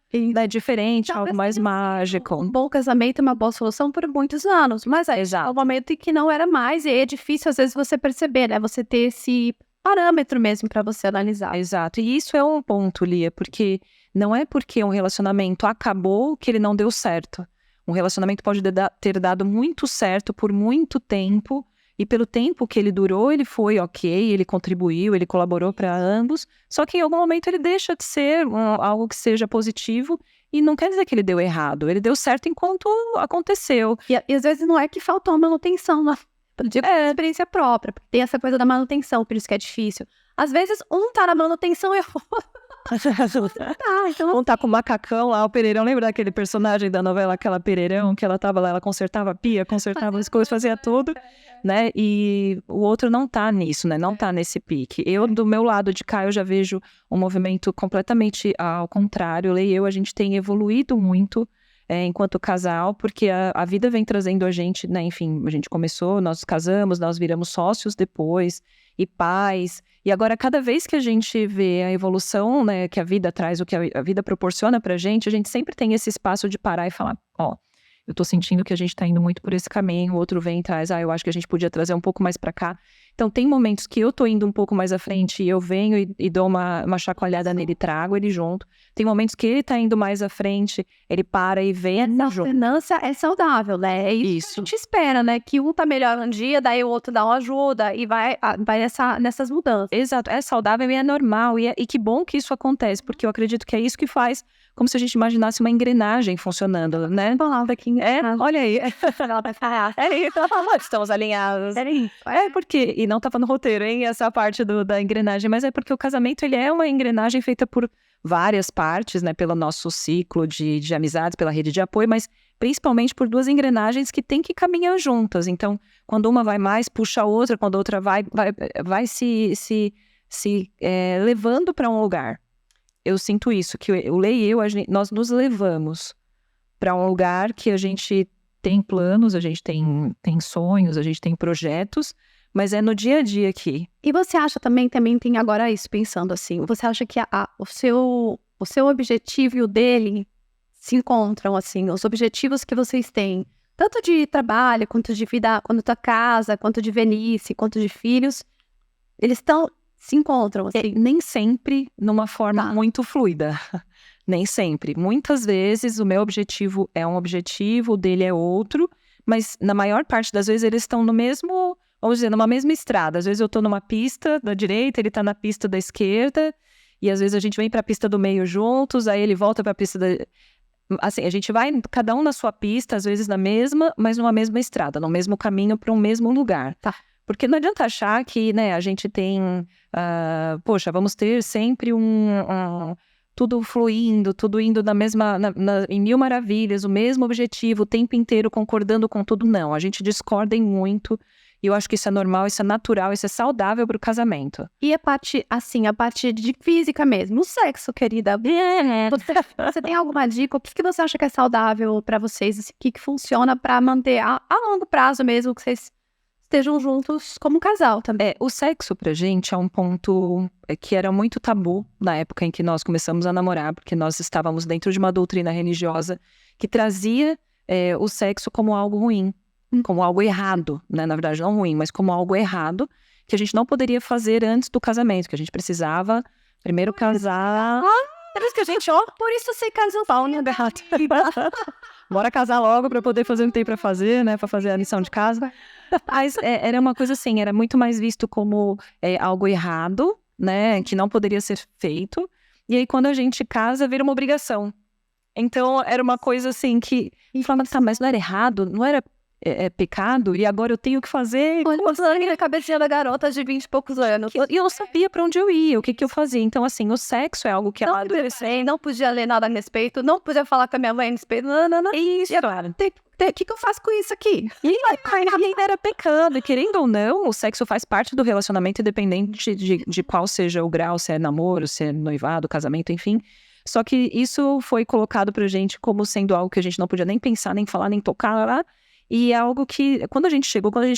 diferente, algo mais mágico. Um bom casamento é uma boa solução por muitos anos, mas é um momento em que não era mais, e é difícil às vezes você perceber, né? Você ter esse parâmetro mesmo para você analisar. Exato, e isso é um ponto, Lia, porque não é porque um relacionamento acabou que ele não deu certo. Um relacionamento pode ter dado muito certo por muito tempo, e pelo tempo que ele durou, ele foi ok, ele contribuiu, ele colaborou para ambos, só que em algum momento ele deixa de ser algo que seja positivo, e não quer dizer que ele deu errado, ele deu certo enquanto aconteceu. E às vezes não é que faltou manutenção, né? Digo experiência própria, porque tem essa coisa da manutenção, por isso que é difícil. Às vezes um tá na manutenção e então... Um tá com o macacão lá, o Pereirão, lembra daquele personagem da novela, aquela Pereirão, que ela tava lá, ela consertava a pia, consertava as coisas, fazia tudo, né, e o outro não tá nisso, né, não tá nesse pique. Eu, do meu lado de cá, eu já vejo um movimento completamente ao contrário, Lei e eu, a gente tem evoluído muito enquanto casal, porque a vida vem trazendo a gente, né, enfim, a gente começou, nós casamos, nós viramos sócios depois, e pais, e agora cada vez que a gente vê a evolução, né, que a vida traz, o que a vida proporciona pra gente, a gente sempre tem esse espaço de parar e falar, eu tô sentindo que a gente tá indo muito por esse caminho, o outro vem e traz, eu acho que a gente podia trazer um pouco mais pra cá. Então tem momentos que eu tô indo um pouco mais à frente e eu venho e dou uma chacoalhada nele e trago ele junto. Tem momentos que ele tá indo mais à frente, ele para e vem junto. Essa alternância é saudável, né? É isso que a gente espera, né? Que um tá melhor um dia, daí o outro dá uma ajuda e vai nessas mudanças. Exato, é saudável e é normal. E que bom que isso acontece, porque eu acredito que é isso que faz, como se a gente imaginasse uma engrenagem funcionando, né? Palavra aqui. Olha aí. Ela vai falar. Estamos alinhados. É porque... E não tava no roteiro, hein? Essa parte da engrenagem. Mas é porque o casamento, ele é uma engrenagem feita por várias partes, né, pelo nosso ciclo de amizades, pela rede de apoio, mas principalmente por duas engrenagens que têm que caminhar juntas. Então, quando uma vai mais, puxa a outra, quando a outra vai se levando para um lugar. Eu sinto isso, que o Lei e eu, nós nos levamos para um lugar que a gente tem planos, a gente tem sonhos, a gente tem projetos, mas é no dia a dia aqui. E você acha também tem agora isso, pensando assim, você acha que o seu objetivo e o dele se encontram, assim, os objetivos que vocês têm, tanto de trabalho, quanto de vida, quanto da casa, quanto de velhice, quanto de filhos, eles se encontram, assim? Nem sempre numa forma muito fluida. Nem sempre. Muitas vezes o meu objetivo é um objetivo, o dele é outro, mas na maior parte das vezes eles estão no mesmo, vamos dizer, numa mesma estrada. Às vezes eu estou numa pista da direita, ele está na pista da esquerda, e às vezes a gente vem para a pista do meio juntos, aí ele volta para a pista da... Assim, a gente vai, cada um na sua pista, às vezes na mesma, mas numa mesma estrada, no mesmo caminho para um mesmo lugar. Tá. Porque não adianta achar que, né, a gente tem... poxa, vamos ter sempre tudo fluindo, tudo indo em mil maravilhas, o mesmo objetivo, o tempo inteiro concordando com tudo. Não, a gente discorda em muito. E eu acho que isso é normal, isso é natural, isso é saudável para o casamento. E a parte de física mesmo, o sexo, querida. Você tem alguma dica? O que você acha que é saudável para vocês? Assim, o que funciona para manter a longo prazo mesmo, que vocês estejam juntos como casal também? O sexo pra gente é um ponto que era muito tabu na época em que nós começamos a namorar, porque nós estávamos dentro de uma doutrina religiosa que trazia o sexo como algo ruim. Como algo errado, né? Na verdade, não ruim, mas como algo errado, que a gente não poderia fazer antes do casamento, que a gente precisava primeiro casar. Por isso que a gente, por isso você casou, pau, né, Beata? Bora casar logo para poder fazer o que tem para fazer, né? Para fazer a lição de casa. Mas era uma coisa assim, era muito mais visto como algo errado, né? Que não poderia ser feito. E aí, quando a gente casa, vira uma obrigação. Então, era uma coisa assim que... E falando, tá, mas não era errado? Não era pecado? E agora eu tenho que fazer... Olha a cabecinha da garota de 20 e poucos anos. E eu não sabia para onde eu ia, o que eu fazia. Então, assim, o sexo é algo que... Não podia ler nada a respeito, não podia falar com a minha mãe a respeito. Não. Isso, claro. O que eu faço com isso aqui? E ainda era pecado. E querendo ou não, o sexo faz parte do relacionamento, independente de qual seja o grau, se é namoro, se é noivado, casamento, enfim. Só que isso foi colocado pra gente como sendo algo que a gente não podia nem pensar, nem falar, nem tocar lá. E é algo que, quando a gente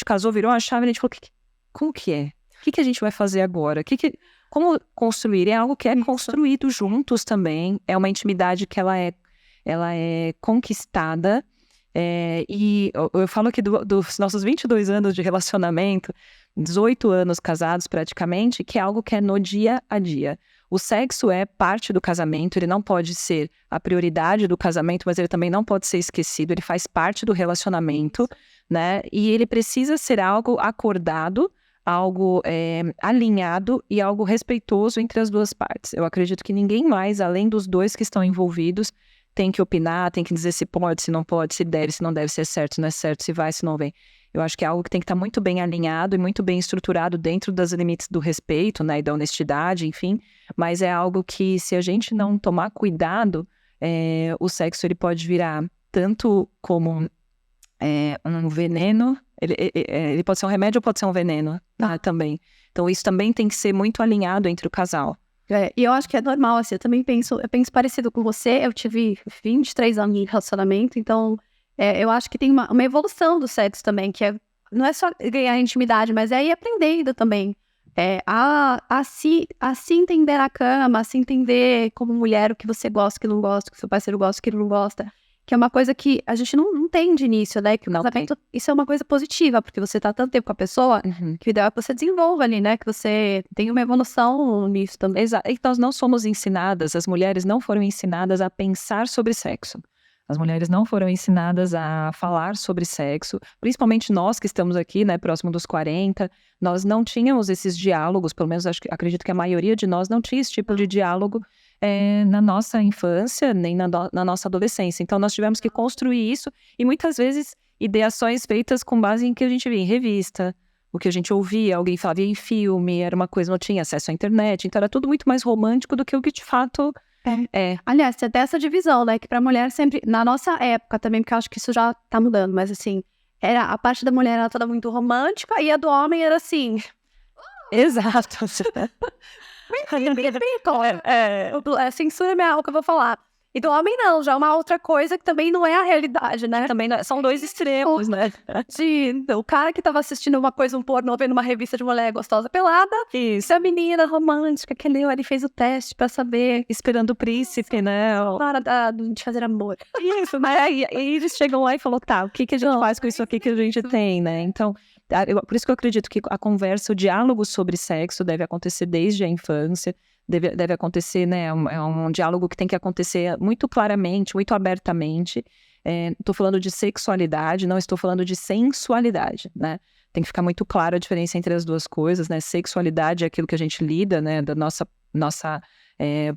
casou, virou a chave, a gente falou, como que é? O que a gente vai fazer agora? Como construir? É algo que é construído juntos também. É uma intimidade que ela é conquistada. E eu falo aqui dos nossos 22 anos de relacionamento, 18 anos casados praticamente, que é algo que é no dia a dia. O sexo é parte do casamento, ele não pode ser a prioridade do casamento, mas ele também não pode ser esquecido, ele faz parte do relacionamento, né? E ele precisa ser algo acordado, algo alinhado e algo respeitoso entre as duas partes. Eu acredito que ninguém mais, além dos dois que estão envolvidos, tem que opinar, tem que dizer se pode, se não pode, se deve, se não deve, se é certo, se não é certo, se vai, se não vem. Eu acho que é algo que tem que estar muito bem alinhado e muito bem estruturado dentro dos limites do respeito, né, e da honestidade, enfim. Mas é algo que, se a gente não tomar cuidado, o sexo ele pode virar tanto como um veneno, ele pode ser um remédio ou pode ser um veneno, também. Então isso também tem que ser muito alinhado entre o casal. E eu acho que é normal, assim, eu penso parecido com você, eu tive 23 anos de relacionamento, então eu acho que tem uma evolução do sexo também, que não é só ganhar intimidade, mas é ir aprendendo também, a se entender na cama, a se entender como mulher, o que você gosta, o que não gosta, o que seu parceiro gosta, o que ele não gosta, que é uma coisa que a gente não tem de início, né, que o casamento, isso é uma coisa positiva, porque você tá tanto tempo com a pessoa, que o ideal é que você desenvolva ali, né, que você tenha uma evolução nisso também. Exato, e nós não somos ensinadas, as mulheres não foram ensinadas a pensar sobre sexo. As mulheres não foram ensinadas a falar sobre sexo, principalmente nós que estamos aqui, né, próximo dos 40, nós não tínhamos esses diálogos, pelo menos acredito que a maioria de nós não tinha esse tipo de diálogo na nossa infância, nem na nossa adolescência. Então nós tivemos que construir isso e muitas vezes ideações feitas com base em que a gente via em revista, o que a gente ouvia, alguém falava em filme, era uma coisa, não tinha acesso à internet, então era tudo muito mais romântico do que o que de fato Aliás, tem até essa divisão, né? Que pra mulher sempre, na nossa época também, porque eu acho que isso já tá mudando, mas assim, era a parte da mulher era toda muito romântica e a do homem era assim. Exato. Censura minha o que eu vou falar. E do homem não, já é uma outra coisa que também não é a realidade, né? Também são dois extremos, né? O cara que tava assistindo uma coisa, um pornô, vendo uma revista de mulher gostosa pelada. Isso. E a menina romântica que leu, ele fez o teste pra saber. Esperando o príncipe, né? Na hora de fazer amor. Isso, mas aí eles chegam lá e falam, tá, o que a gente faz com isso aqui que a gente tem, né? Então, por isso que eu acredito que a conversa, o diálogo sobre sexo deve acontecer desde a infância. Deve acontecer, né? É um diálogo que tem que acontecer muito claramente, muito abertamente. Estou falando de sexualidade, não estou falando de sensualidade, né? Tem que ficar muito clara a diferença entre as duas coisas, né? Sexualidade é aquilo que a gente lida, né? Da nossa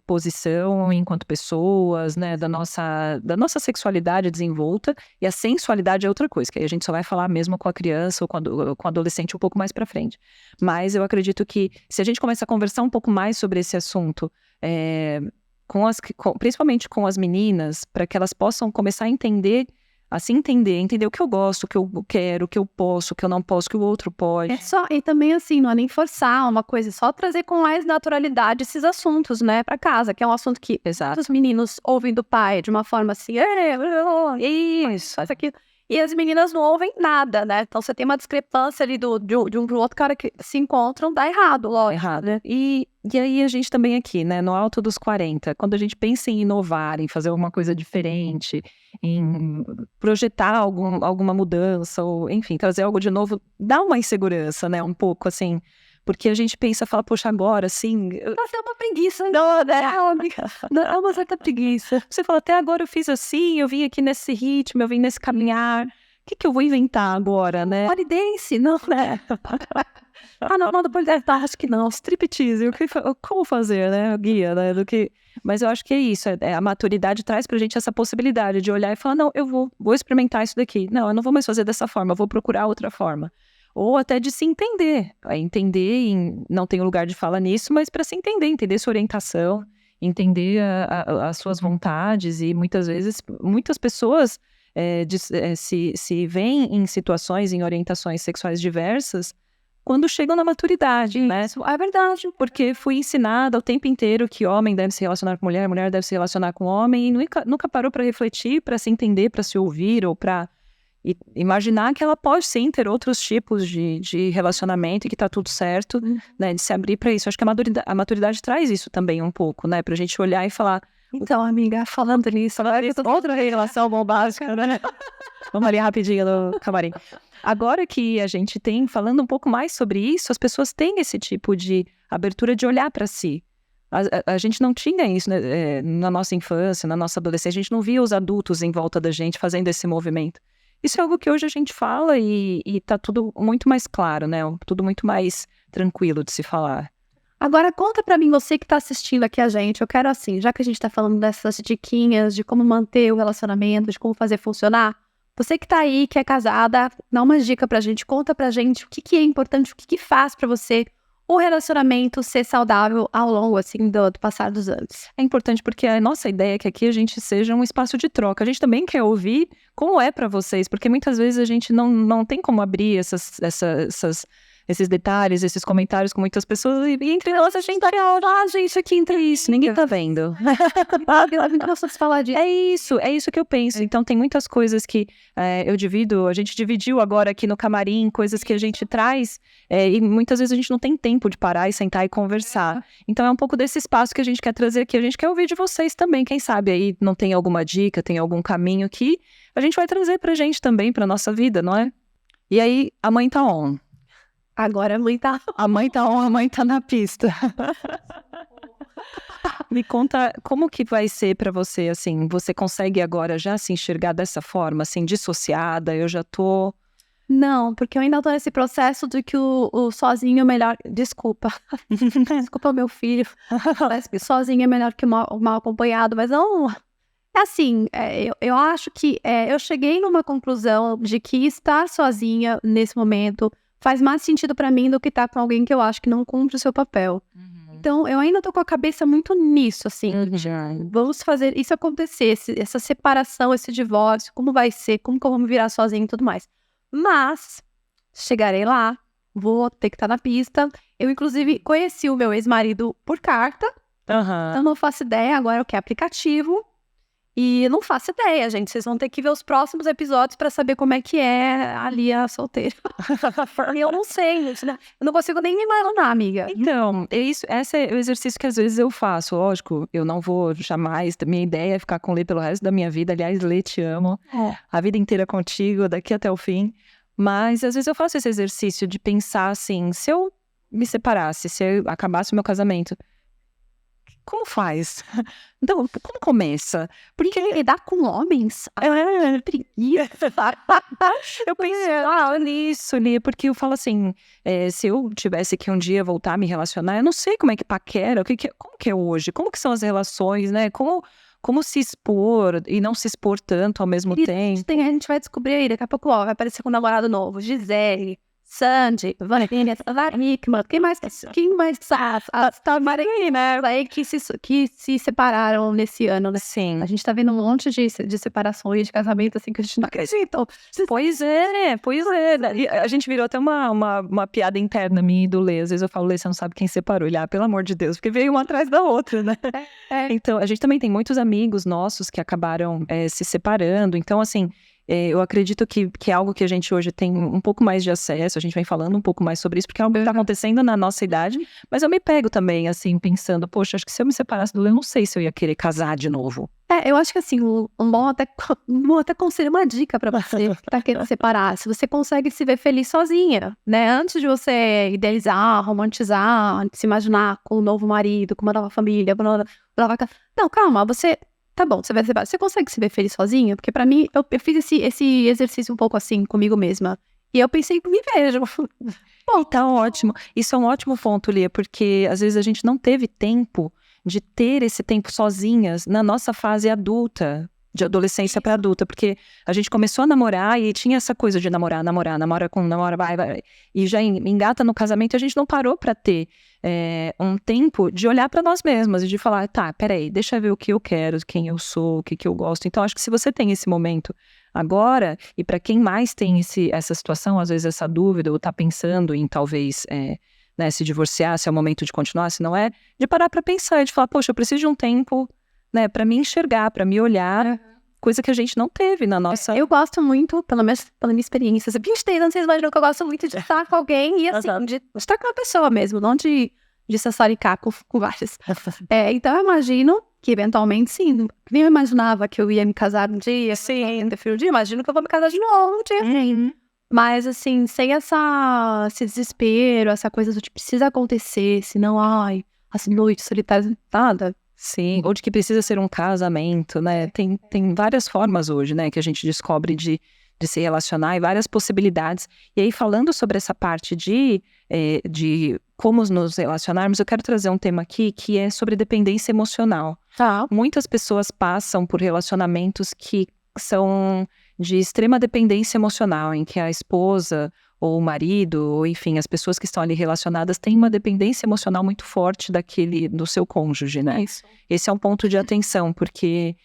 posição enquanto pessoas, né? Da nossa sexualidade desenvolta, e a sensualidade é outra coisa, que aí a gente só vai falar mesmo com a criança ou com o adolescente um pouco mais pra frente. Mas eu acredito que se a gente começar a conversar um pouco mais sobre esse assunto, principalmente com as meninas, para que elas possam começar a entender o que eu gosto, o que eu quero, o que eu posso, o que eu não posso, o que o outro pode. E também assim, não é nem forçar uma coisa, só trazer com mais naturalidade esses assuntos, né, pra casa, que é um assunto que os meninos ouvem do pai de uma forma assim, isso, faz aquilo. E as meninas não ouvem nada, né? Então você tem uma discrepância ali de um pro outro, cara que se encontram, dá errado, lógico. Errado. Né? E aí a gente também aqui, né, no alto dos 40, quando a gente pensa em inovar, em fazer alguma coisa diferente, em projetar alguma mudança, ou enfim, trazer algo de novo, dá uma insegurança, né, um pouco assim. Porque a gente fala, poxa, agora, assim... Nossa, é uma preguiça. Não, né? É uma certa preguiça. Você fala, até agora eu fiz assim, eu vim aqui nesse ritmo, eu vim nesse caminhar. O que eu vou inventar agora, né? Polidense, não, né? Não, do polidense, acho que não. Striptease, como fazer, né? Guia, né? Mas eu acho que é isso, a maturidade traz pra gente essa possibilidade de olhar e falar, não, eu vou experimentar isso daqui. Não, eu não vou mais fazer dessa forma, eu vou procurar outra forma. Ou até de se entender. Não tem lugar de fala nisso, mas para se entender sua orientação, entender as suas vontades. E muitas vezes, muitas pessoas se veem em situações, em orientações sexuais diversas, quando chegam na maturidade, né? Isso é verdade. Porque fui ensinada o tempo inteiro que homem deve se relacionar com mulher, mulher deve se relacionar com homem, e nunca parou para refletir, para se entender, para se ouvir, ou para imaginar que ela pode sim ter outros tipos de relacionamento e que tá tudo certo, né, de se abrir para isso. Acho que a maturidade traz isso também um pouco, né, pra gente olhar e falar, então, amiga, falando nisso, outra relação bombástica, né? Vamos ali rapidinho no camarim. Agora que a gente tem, falando um pouco mais sobre isso, as pessoas têm esse tipo de abertura de olhar para si. A gente não tinha isso, né, na nossa infância, na nossa adolescência, a gente não via os adultos em volta da gente fazendo esse movimento. Isso é algo que hoje a gente fala e tá tudo muito mais claro, né? Tudo muito mais tranquilo de se falar. Agora, conta pra mim, você que tá assistindo aqui a gente, eu quero assim, já que a gente tá falando dessas diquinhas de como manter o relacionamento, de como fazer funcionar, você que tá aí, que é casada, dá uma dica pra gente, conta pra gente o que é importante, o que faz pra você o relacionamento ser saudável ao longo, assim, do passar dos anos. É importante porque a nossa ideia é que aqui a gente seja um espaço de troca. A gente também quer ouvir como é para vocês, porque muitas vezes a gente não tem como abrir esses detalhes, esses comentários com muitas pessoas, e entre nós a gente gente, aqui entre isso, ninguém tá vendo. É isso que eu penso. Então tem muitas coisas que a gente dividiu agora aqui no camarim, coisas que a gente traz, e muitas vezes a gente não tem tempo de parar e sentar e conversar. Então é um pouco desse espaço que a gente quer trazer aqui, a gente quer ouvir de vocês também, quem sabe aí não tem alguma dica, tem algum caminho que a gente vai trazer pra gente também, pra nossa vida, não é? E aí, a mãe tá on. Agora a mãe tá on, a mãe tá na pista. Me conta, como que vai ser pra você, assim, você consegue agora já se enxergar dessa forma, assim, dissociada, eu já tô... Não, porque eu ainda tô nesse processo de que o sozinho é melhor... Desculpa meu filho, parece que sozinho é melhor que mal acompanhado, mas não... É assim, eu acho que eu cheguei numa conclusão de que estar sozinha nesse momento... faz mais sentido pra mim do que estar com alguém que eu acho que não cumpre o seu papel. Então, eu ainda tô com a cabeça muito nisso, assim. Vamos fazer isso acontecer, essa separação, esse divórcio, como vai ser, como que eu vou me virar sozinha e tudo mais. Mas, chegarei lá, vou ter que estar na pista. Eu, inclusive, conheci o meu ex-marido por carta. Eu não faço ideia agora o que é aplicativo. E eu não faço ideia, gente. Vocês vão ter que ver os próximos episódios pra saber como é que é ali a solteira. E eu não sei, gente, né? Eu não consigo nem me imaginar, amiga. Então, esse é o exercício que às vezes eu faço. Lógico, eu não vou jamais. Minha ideia é ficar com o Lê pelo resto da minha vida. Aliás, Lê, te amo. A vida inteira contigo, daqui até o fim. Mas às vezes eu faço esse exercício de pensar assim, se eu me separasse, se eu acabasse o meu casamento, como faz? Então, como começa? Porque lidar com homens é preguiça. Eu penso nisso, Lia, porque eu falo assim, se eu tivesse que um dia voltar a me relacionar, eu não sei como é que paquera, como que é hoje, como que são as relações, né? Como se expor e não se expor tanto ao mesmo tempo. A gente vai descobrir aí, daqui a pouco, vai aparecer com um namorado novo, Gisele, Sandy, Vanessa, Nickman, quem mais tá Marinha, né? Aí que se separaram nesse ano, né? Sim. A gente tá vendo um monte de separações, de casamento, assim, que a gente não acredita. Pois é. E a gente virou até uma piada interna minha e do Lê. Às vezes eu falo, Lê, você não sabe quem separou. Ele, pelo amor de Deus, porque veio uma atrás da outra, né? Então, a gente também tem muitos amigos nossos que acabaram se separando. Então, assim, eu acredito que é algo que a gente hoje tem um pouco mais de acesso, a gente vem falando um pouco mais sobre isso, porque é algo que está acontecendo na nossa idade, mas eu me pego também, assim, pensando, poxa, acho que se eu me separasse do Lê, eu não sei se eu ia querer casar de novo. Eu acho que assim, um bom até conselho, uma dica pra você que tá querendo separar, se você consegue se ver feliz sozinha, né, antes de você idealizar, romantizar, se imaginar com um novo marido, com uma nova família, não, calma, tá bom, você vai separar. Você consegue se ver feliz sozinha? Porque pra mim, eu fiz esse exercício um pouco assim, comigo mesma. E eu pensei, me vejo. Bom, tá ótimo. Isso é um ótimo ponto, Lia, porque às vezes a gente não teve tempo de ter esse tempo sozinhas na nossa fase adulta, de adolescência para adulta, porque a gente começou a namorar e tinha essa coisa de namora, vai, e já engata no casamento, a gente não parou para ter um tempo de olhar para nós mesmas e de falar, tá, peraí, deixa eu ver o que eu quero, quem eu sou, o que eu gosto. Então, acho que se você tem esse momento agora, e para quem mais tem essa situação, às vezes essa dúvida, ou tá pensando em talvez né, se divorciar, se é o momento de continuar, se não é, de parar para pensar, de falar, poxa, eu preciso de um tempo, né, para me enxergar, para me olhar, coisa que a gente não teve na nossa... Eu gosto muito, pela minha experiência, 23 anos, vocês imaginam que eu gosto muito de estar com alguém e assim, de estar com uma pessoa mesmo, não de sassaricar com várias. Então eu imagino que eventualmente, sim, nem eu imaginava que eu ia me casar um dia, ter filho um dia, imagino que eu vou me casar de novo um dia. Mas, assim, sem esse desespero, essa coisa do que precisa acontecer, senão, as noites solitárias, nada. Sim, ou de que precisa ser um casamento, né? Tem várias formas hoje, né, que a gente descobre de se relacionar e várias possibilidades. E aí, falando sobre essa parte de como nos relacionarmos, eu quero trazer um tema aqui que é sobre dependência emocional. Muitas pessoas passam por relacionamentos que são de extrema dependência emocional, em que a esposa ou o marido, ou enfim, as pessoas que estão ali relacionadas têm uma dependência emocional muito forte do seu cônjuge, né? Isso. Esse é um ponto de atenção, porque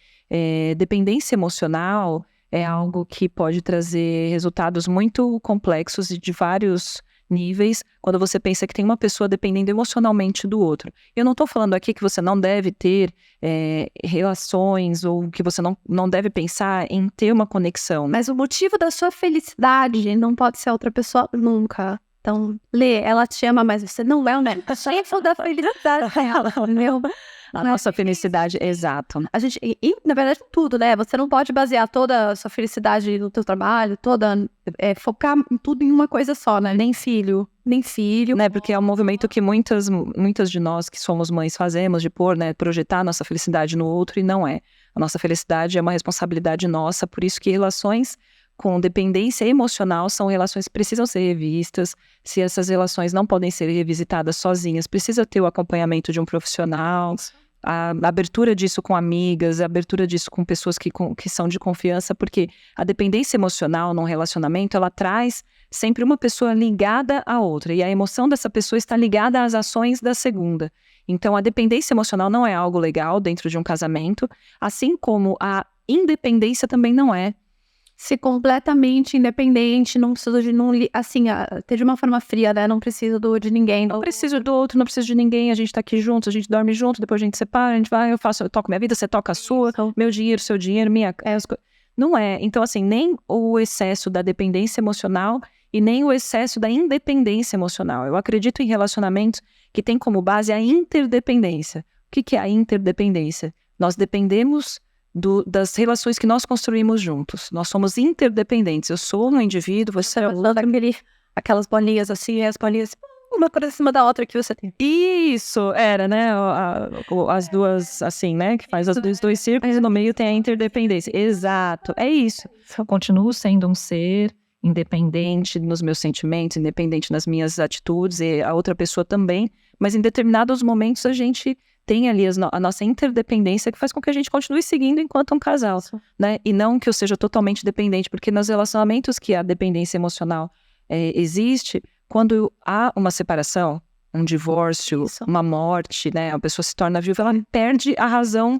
dependência emocional é algo que pode trazer resultados muito complexos e de vários níveis, quando você pensa que tem uma pessoa dependendo emocionalmente do outro. Eu não estou falando aqui que você não deve ter relações ou que você não deve pensar em ter uma conexão. Mas o motivo da sua felicidade não pode ser outra pessoa nunca. Então, Lê, ela te ama, mas você não é, né? Só da felicidade dela, meu. A nossa felicidade, exato. A gente, na verdade, tudo, né? Você não pode basear toda a sua felicidade no teu trabalho, focar tudo em uma coisa só, né? Nem filho. Né? Porque é um movimento que muitas de nós que somos mães fazemos, de projetar a nossa felicidade no outro, e não é. A nossa felicidade é uma responsabilidade nossa, por isso que relações com dependência emocional são relações que precisam ser revistas. Se essas relações não podem ser revisitadas sozinhas, precisa ter o acompanhamento de um profissional. a abertura disso com amigas, a abertura disso com pessoas que são de confiança, porque a dependência emocional num relacionamento, ela traz sempre uma pessoa ligada à outra, e a emoção dessa pessoa está ligada às ações da segunda. Então, a dependência emocional não é algo legal dentro de um casamento, assim como a independência também não é. Ser completamente independente, não preciso de, assim, ter de uma forma fria, né? Não preciso de ninguém. Não preciso do outro, não preciso de ninguém, a gente tá aqui juntos, a gente dorme junto, depois a gente separa, a gente vai, eu toco minha vida, você toca a sua, meu dinheiro, seu dinheiro, não é. Então, assim, nem o excesso da dependência emocional e nem o excesso da independência emocional. Eu acredito em relacionamentos que tem como base a interdependência. O que é a interdependência? Nós dependemos das relações que nós construímos juntos. Nós somos interdependentes. Eu sou um indivíduo, você é outro. Aquelas bolinhas assim, as bolinhas uma por cima da outra que você tem. Isso, era, né? As duas, assim, né? Que faz os dois círculos e no meio tem a interdependência. Exato, é isso. Eu continuo sendo um ser independente nos meus sentimentos, independente nas minhas atitudes, e a outra pessoa também, mas em determinados momentos a gente tem ali a nossa interdependência que faz com que a gente continue seguindo enquanto um casal, né? E não que eu seja totalmente dependente, porque nos relacionamentos que a dependência emocional existe, quando há uma separação, um divórcio, uma morte, né? A pessoa se torna viúva, ela perde a razão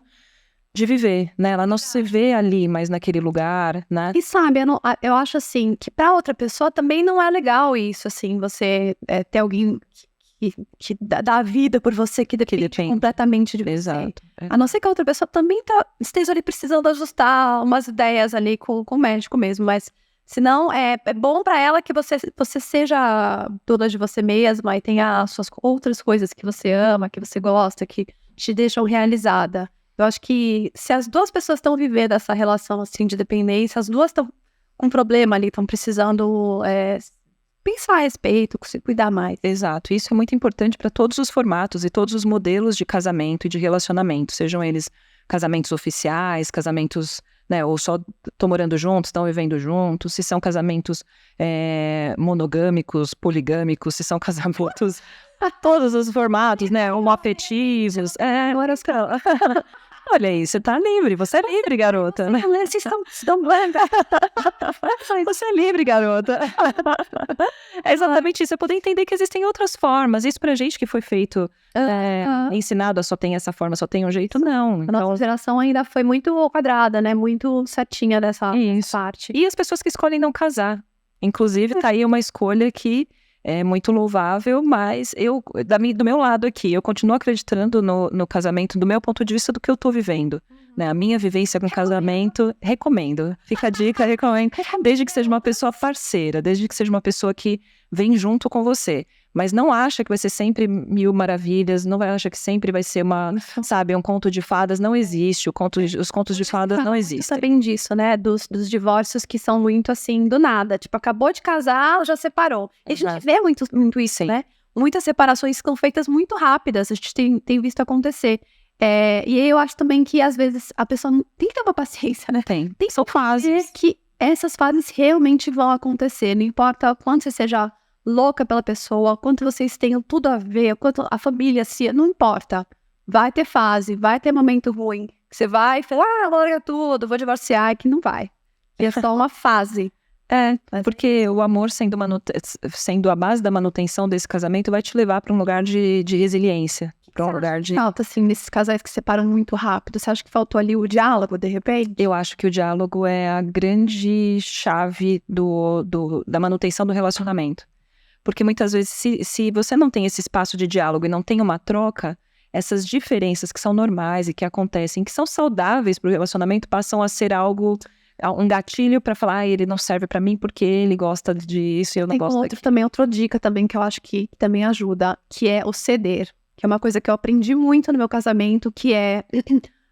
de viver, né? Ela não se vê ali, mas naquele lugar, né? E sabe, eu acho assim, que pra outra pessoa também não é legal isso, assim, você ter alguém que dá a vida por você, que depende completamente de você. Exato. A não ser que a outra pessoa também esteja ali precisando ajustar umas ideias ali com o médico mesmo, mas senão é bom pra ela que você seja dona de você mesma e tenha as suas outras coisas que você ama, que você gosta, que te deixam realizada. Eu acho que se as duas pessoas estão vivendo essa relação assim de dependência, as duas estão com problema ali, estão precisando pensar a respeito, se cuidar mais. Exato, isso é muito importante para todos os formatos e todos os modelos de casamento e de relacionamento, sejam eles casamentos oficiais, casamentos, né, ou só estão morando juntos, estão vivendo juntos, se são casamentos monogâmicos, poligâmicos, se são casamentos a todos os formatos, né, homoafetivos, olha aí, você tá livre, você é livre, garota. Né? Vocês estão blanca. Você é livre, garota. É exatamente isso, é poder entender que existem outras formas. Isso pra gente que foi feito, ensinado a só tem essa forma, só tem um jeito, não. A nossa geração ainda foi muito quadrada, né, muito certinha dessa parte. E as pessoas que escolhem não casar. Inclusive, tá aí uma escolha que é muito louvável, mas do meu lado aqui, eu continuo acreditando no casamento do meu ponto de vista do que eu tô vivendo. Né? A minha vivência com casamento, recomendo. Fica a dica, recomendo. Desde que seja uma pessoa parceira, desde que seja uma pessoa que vem junto com você. Mas não acha que vai ser sempre mil maravilhas, não acha que sempre vai ser um conto de fadas, não existe. Os contos de fadas não existem. Você sabem disso, né? Dos divórcios que são muito assim, do nada. Tipo, acabou de casar, já separou. E a gente vê muito isso, né? Muitas separações são feitas muito rápidas, a gente tem visto acontecer. E eu acho também que, às vezes, a pessoa tem que ter uma paciência, né? Tem são fases. Que essas fases realmente vão acontecer, não importa o quanto você seja louca pela pessoa, quanto vocês tenham tudo a ver, quanto a família não importa. Vai ter fase, vai ter momento ruim. Você vai falar, larga tudo, vou divorciar, que não vai. É só uma fase. Porque o amor sendo a base da manutenção desse casamento vai te levar para um lugar de resiliência. Para um lugar de... Falta, assim, nesses casais que separam muito rápido. Você acha que faltou ali o diálogo, de repente? Eu acho que o diálogo é a grande chave da manutenção do relacionamento. Porque muitas vezes, se você não tem esse espaço de diálogo e não tem uma troca, essas diferenças que são normais e que acontecem, que são saudáveis para o relacionamento, passam a ser um gatilho para falar, ele não serve para mim porque ele gosta disso e eu não gosto daquilo. Outra dica também que eu acho que também ajuda, que é o ceder. Que é uma coisa que eu aprendi muito no meu casamento, que é...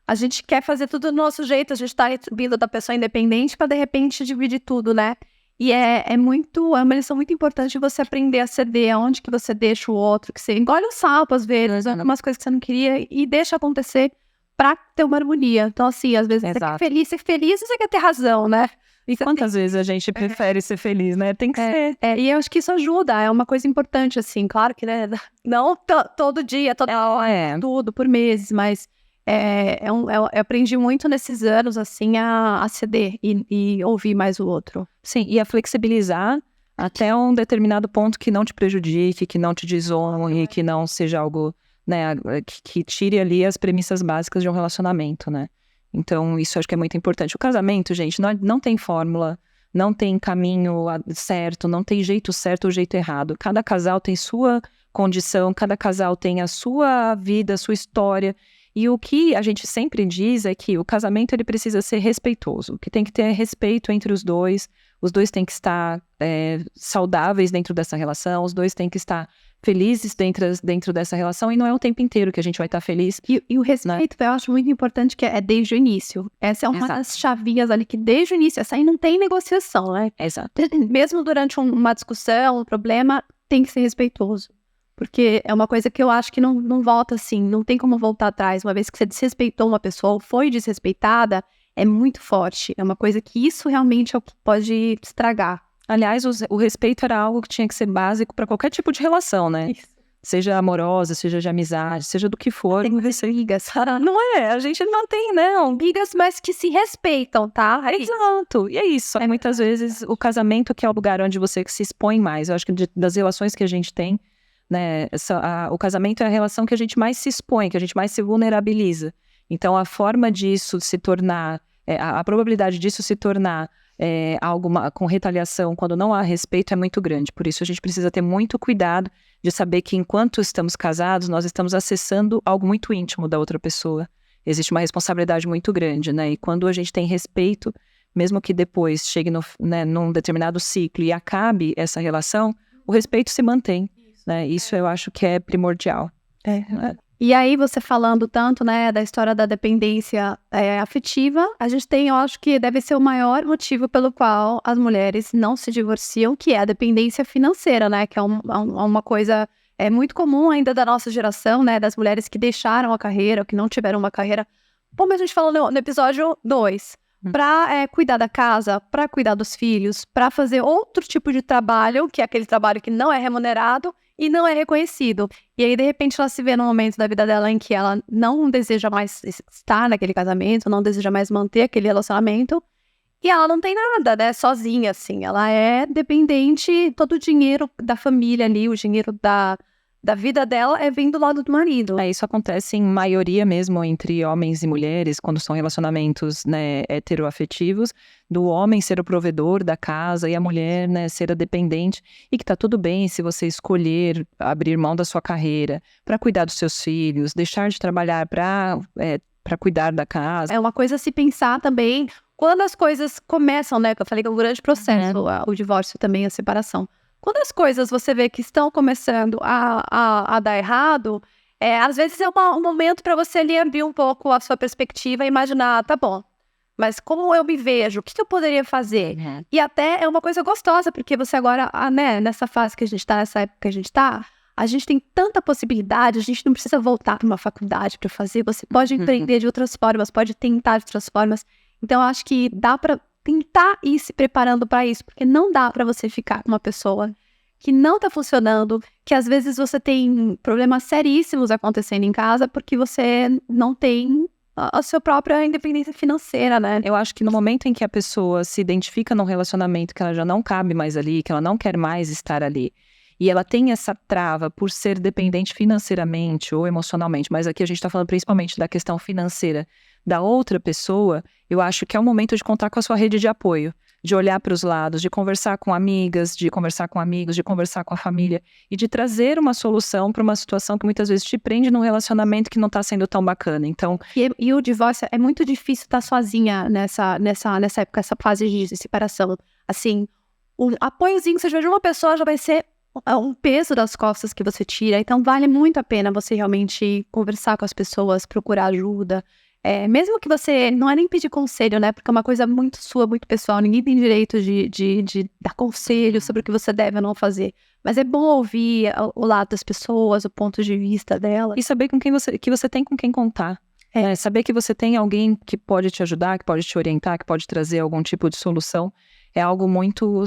A gente quer fazer tudo do nosso jeito, a gente tá vindo da pessoa independente para de repente dividir tudo, né? E é uma lição muito importante você aprender a ceder, aonde que você deixa o outro, que você engole o sapo às vezes, umas coisas que você não queria e deixa acontecer pra ter uma harmonia. Então, assim, às vezes você quer ser feliz e você quer ter razão, né? E quantas vezes a gente prefere ser feliz, né? Tem que ser. E eu acho que isso ajuda, é uma coisa importante, assim, claro que, né, não todo dia, tudo por meses, mas Eu aprendi muito nesses anos, assim, a ceder e ouvir mais o outro. Sim, e a flexibilizar até um determinado ponto que não te prejudique, que não te desonre, que não seja algo, né, que tire ali as premissas básicas de um relacionamento, né? Então, isso eu acho que é muito importante. O casamento, gente, não tem fórmula, não tem caminho certo, não tem jeito certo ou jeito errado. Cada casal tem sua condição, cada casal tem a sua vida, a sua história. E o que a gente sempre diz é que o casamento ele precisa ser respeitoso, que tem que ter respeito entre os dois têm que estar saudáveis dentro dessa relação, os dois têm que estar felizes dentro dessa relação, e não é o tempo inteiro que a gente vai estar feliz. E o respeito, né? Eu acho muito importante que é desde o início. Essa é uma das chavinhas ali que desde o início, essa aí não tem negociação, né? Exato. Mesmo durante uma discussão, um problema, tem que ser respeitoso. Porque é uma coisa que eu acho que não volta assim, não tem como voltar atrás. Uma vez que você desrespeitou uma pessoa ou foi desrespeitada, é muito forte. É uma coisa que isso realmente é o que pode estragar. Aliás, o respeito era algo que tinha que ser básico para qualquer tipo de relação, né? Isso. Seja amorosa, seja de amizade, seja do que for. Tem brigas. Não é, a gente não tem, não. Brigas, mas que se respeitam, tá? Exato, e é isso. Muitas vezes o casamento que é o lugar onde você se expõe mais. Eu acho que das relações que a gente tem, né, o casamento é a relação que a gente mais se expõe, que a gente mais se vulnerabiliza. Então, a forma disso se tornar, a probabilidade disso se tornar algo com retaliação quando não há respeito é muito grande. Por isso, a gente precisa ter muito cuidado de saber que enquanto estamos casados, nós estamos acessando algo muito íntimo da outra pessoa. Existe uma responsabilidade muito grande, né? E quando a gente tem respeito, mesmo que depois chegue num determinado ciclo e acabe essa relação, o respeito se mantém. Né? Isso eu acho que é primordial. E aí, você falando tanto, né, da história da dependência afetiva, a gente tem, eu acho que deve ser o maior motivo pelo qual as mulheres não se divorciam, que é a dependência financeira, né, que é uma coisa muito comum ainda da nossa geração, né, das mulheres que deixaram a carreira, ou que não tiveram uma carreira, como a gente falou no episódio 2, para cuidar da casa, para cuidar dos filhos, para fazer outro tipo de trabalho, que é aquele trabalho que não é remunerado e não é reconhecido. E aí, de repente, ela se vê num momento da vida dela em que ela não deseja mais estar naquele casamento, não deseja mais manter aquele relacionamento, e ela não tem nada, né, sozinha, assim. Ela é dependente, todo o dinheiro da família ali, o dinheiro da vida dela vem do lado do marido. Isso acontece em maioria mesmo entre homens e mulheres, quando são relacionamentos, né, heteroafetivos, do homem ser o provedor da casa e a mulher, né, ser a dependente, e que tá tudo bem se você escolher abrir mão da sua carreira para cuidar dos seus filhos, deixar de trabalhar para cuidar da casa. É uma coisa a se pensar também quando as coisas começam, né, que eu falei que é um grande processo, o divórcio também, a separação. Quando as coisas você vê que estão começando a dar errado, às vezes é um momento para você ali abrir um pouco a sua perspectiva e imaginar, tá bom, mas como eu me vejo, o que eu poderia fazer? E até é uma coisa gostosa, porque você agora, né, nessa fase que a gente tá, nessa época que a gente tá, a gente tem tanta possibilidade, a gente não precisa voltar para uma faculdade para fazer, você pode empreender de outras formas, pode tentar de outras formas. Então, eu acho que dá para tentar ir se preparando para isso, porque não dá para você ficar com uma pessoa que não tá funcionando, que às vezes você tem problemas seríssimos acontecendo em casa porque você não tem a sua própria independência financeira, né? Eu acho que no momento em que a pessoa se identifica num relacionamento que ela já não cabe mais ali, que ela não quer mais estar ali, e ela tem essa trava por ser dependente financeiramente ou emocionalmente, mas aqui a gente tá falando principalmente da questão financeira da outra pessoa, eu acho que é o momento de contar com a sua rede de apoio, de olhar para os lados, de conversar com amigas, de conversar com amigos, de conversar com a família e de trazer uma solução para uma situação que muitas vezes te prende num relacionamento que não está sendo tão bacana. Então, e o divórcio, é muito difícil estar sozinha nessa época, essa fase de separação. Assim, o apoiozinho que você tiver de uma pessoa já vai ser um peso das costas que você tira. Então, vale muito a pena você realmente conversar com as pessoas, procurar ajuda. Mesmo que você, não é nem pedir conselho, né, porque é uma coisa muito sua, muito pessoal, ninguém tem direito de dar conselho sobre o que você deve ou não fazer, mas é bom ouvir o lado das pessoas, o ponto de vista delas. E saber que você tem com quem contar, saber que você tem alguém que pode te ajudar, que pode te orientar, que pode trazer algum tipo de solução, é algo muito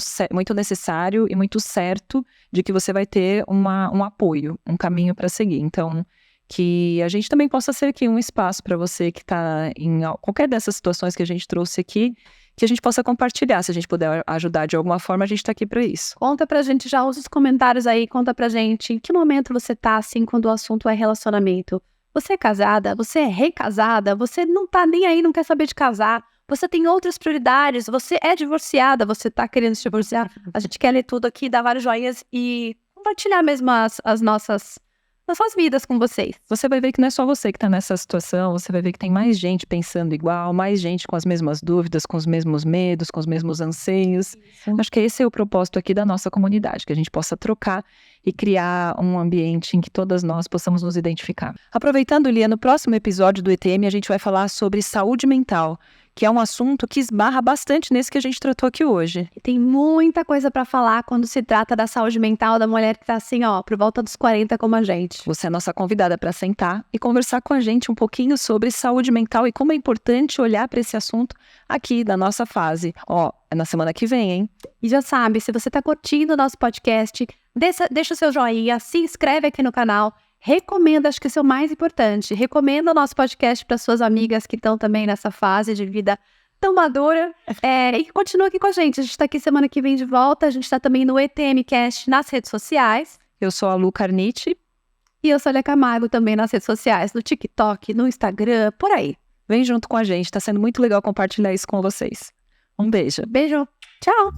necessário e muito certo de que você vai ter um apoio, um caminho para seguir. Então, que a gente também possa ser aqui um espaço para você que está em qualquer dessas situações que a gente trouxe aqui, que a gente possa compartilhar. Se a gente puder ajudar de alguma forma, a gente está aqui para isso. Conta pra gente, já usa os comentários aí, conta pra gente em que momento você tá, assim, quando o assunto é relacionamento. Você é casada? Você é recasada? Você não tá nem aí, não quer saber de casar? Você tem outras prioridades? Você é divorciada? Você tá querendo se divorciar? A gente quer ler tudo aqui, dar vários joinhas e compartilhar mesmo as nossas vidas com vocês. Você vai ver que não é só você que está nessa situação, você vai ver que tem mais gente pensando igual, mais gente com as mesmas dúvidas, com os mesmos medos, com os mesmos anseios. Acho que esse é o propósito aqui da nossa comunidade, que a gente possa trocar e criar um ambiente em que todas nós possamos nos identificar. Aproveitando, Lia, no próximo episódio do ETM a gente vai falar sobre saúde mental, que é um assunto que esbarra bastante nesse que a gente tratou aqui hoje. E tem muita coisa pra falar quando se trata da saúde mental da mulher que tá assim, ó, por volta dos 40 como a gente. Você é a nossa convidada para sentar e conversar com a gente um pouquinho sobre saúde mental e como é importante olhar para esse assunto aqui da nossa fase. Ó, é na semana que vem, hein? E já sabe, se você tá curtindo o nosso podcast, deixa o seu joinha, se inscreve aqui no canal. Recomenda, acho que isso é o mais importante. Recomenda o nosso podcast para suas amigas que estão também nessa fase de vida tão madura. E continua aqui com a gente. A gente está aqui semana que vem de volta. A gente está também no ETMcast nas redes sociais. Eu sou a Lu Carniti. E eu sou a Lia Camargo também nas redes sociais. No TikTok, no Instagram, por aí. Vem junto com a gente. Tá sendo muito legal compartilhar isso com vocês. Um beijo. Beijo. Tchau.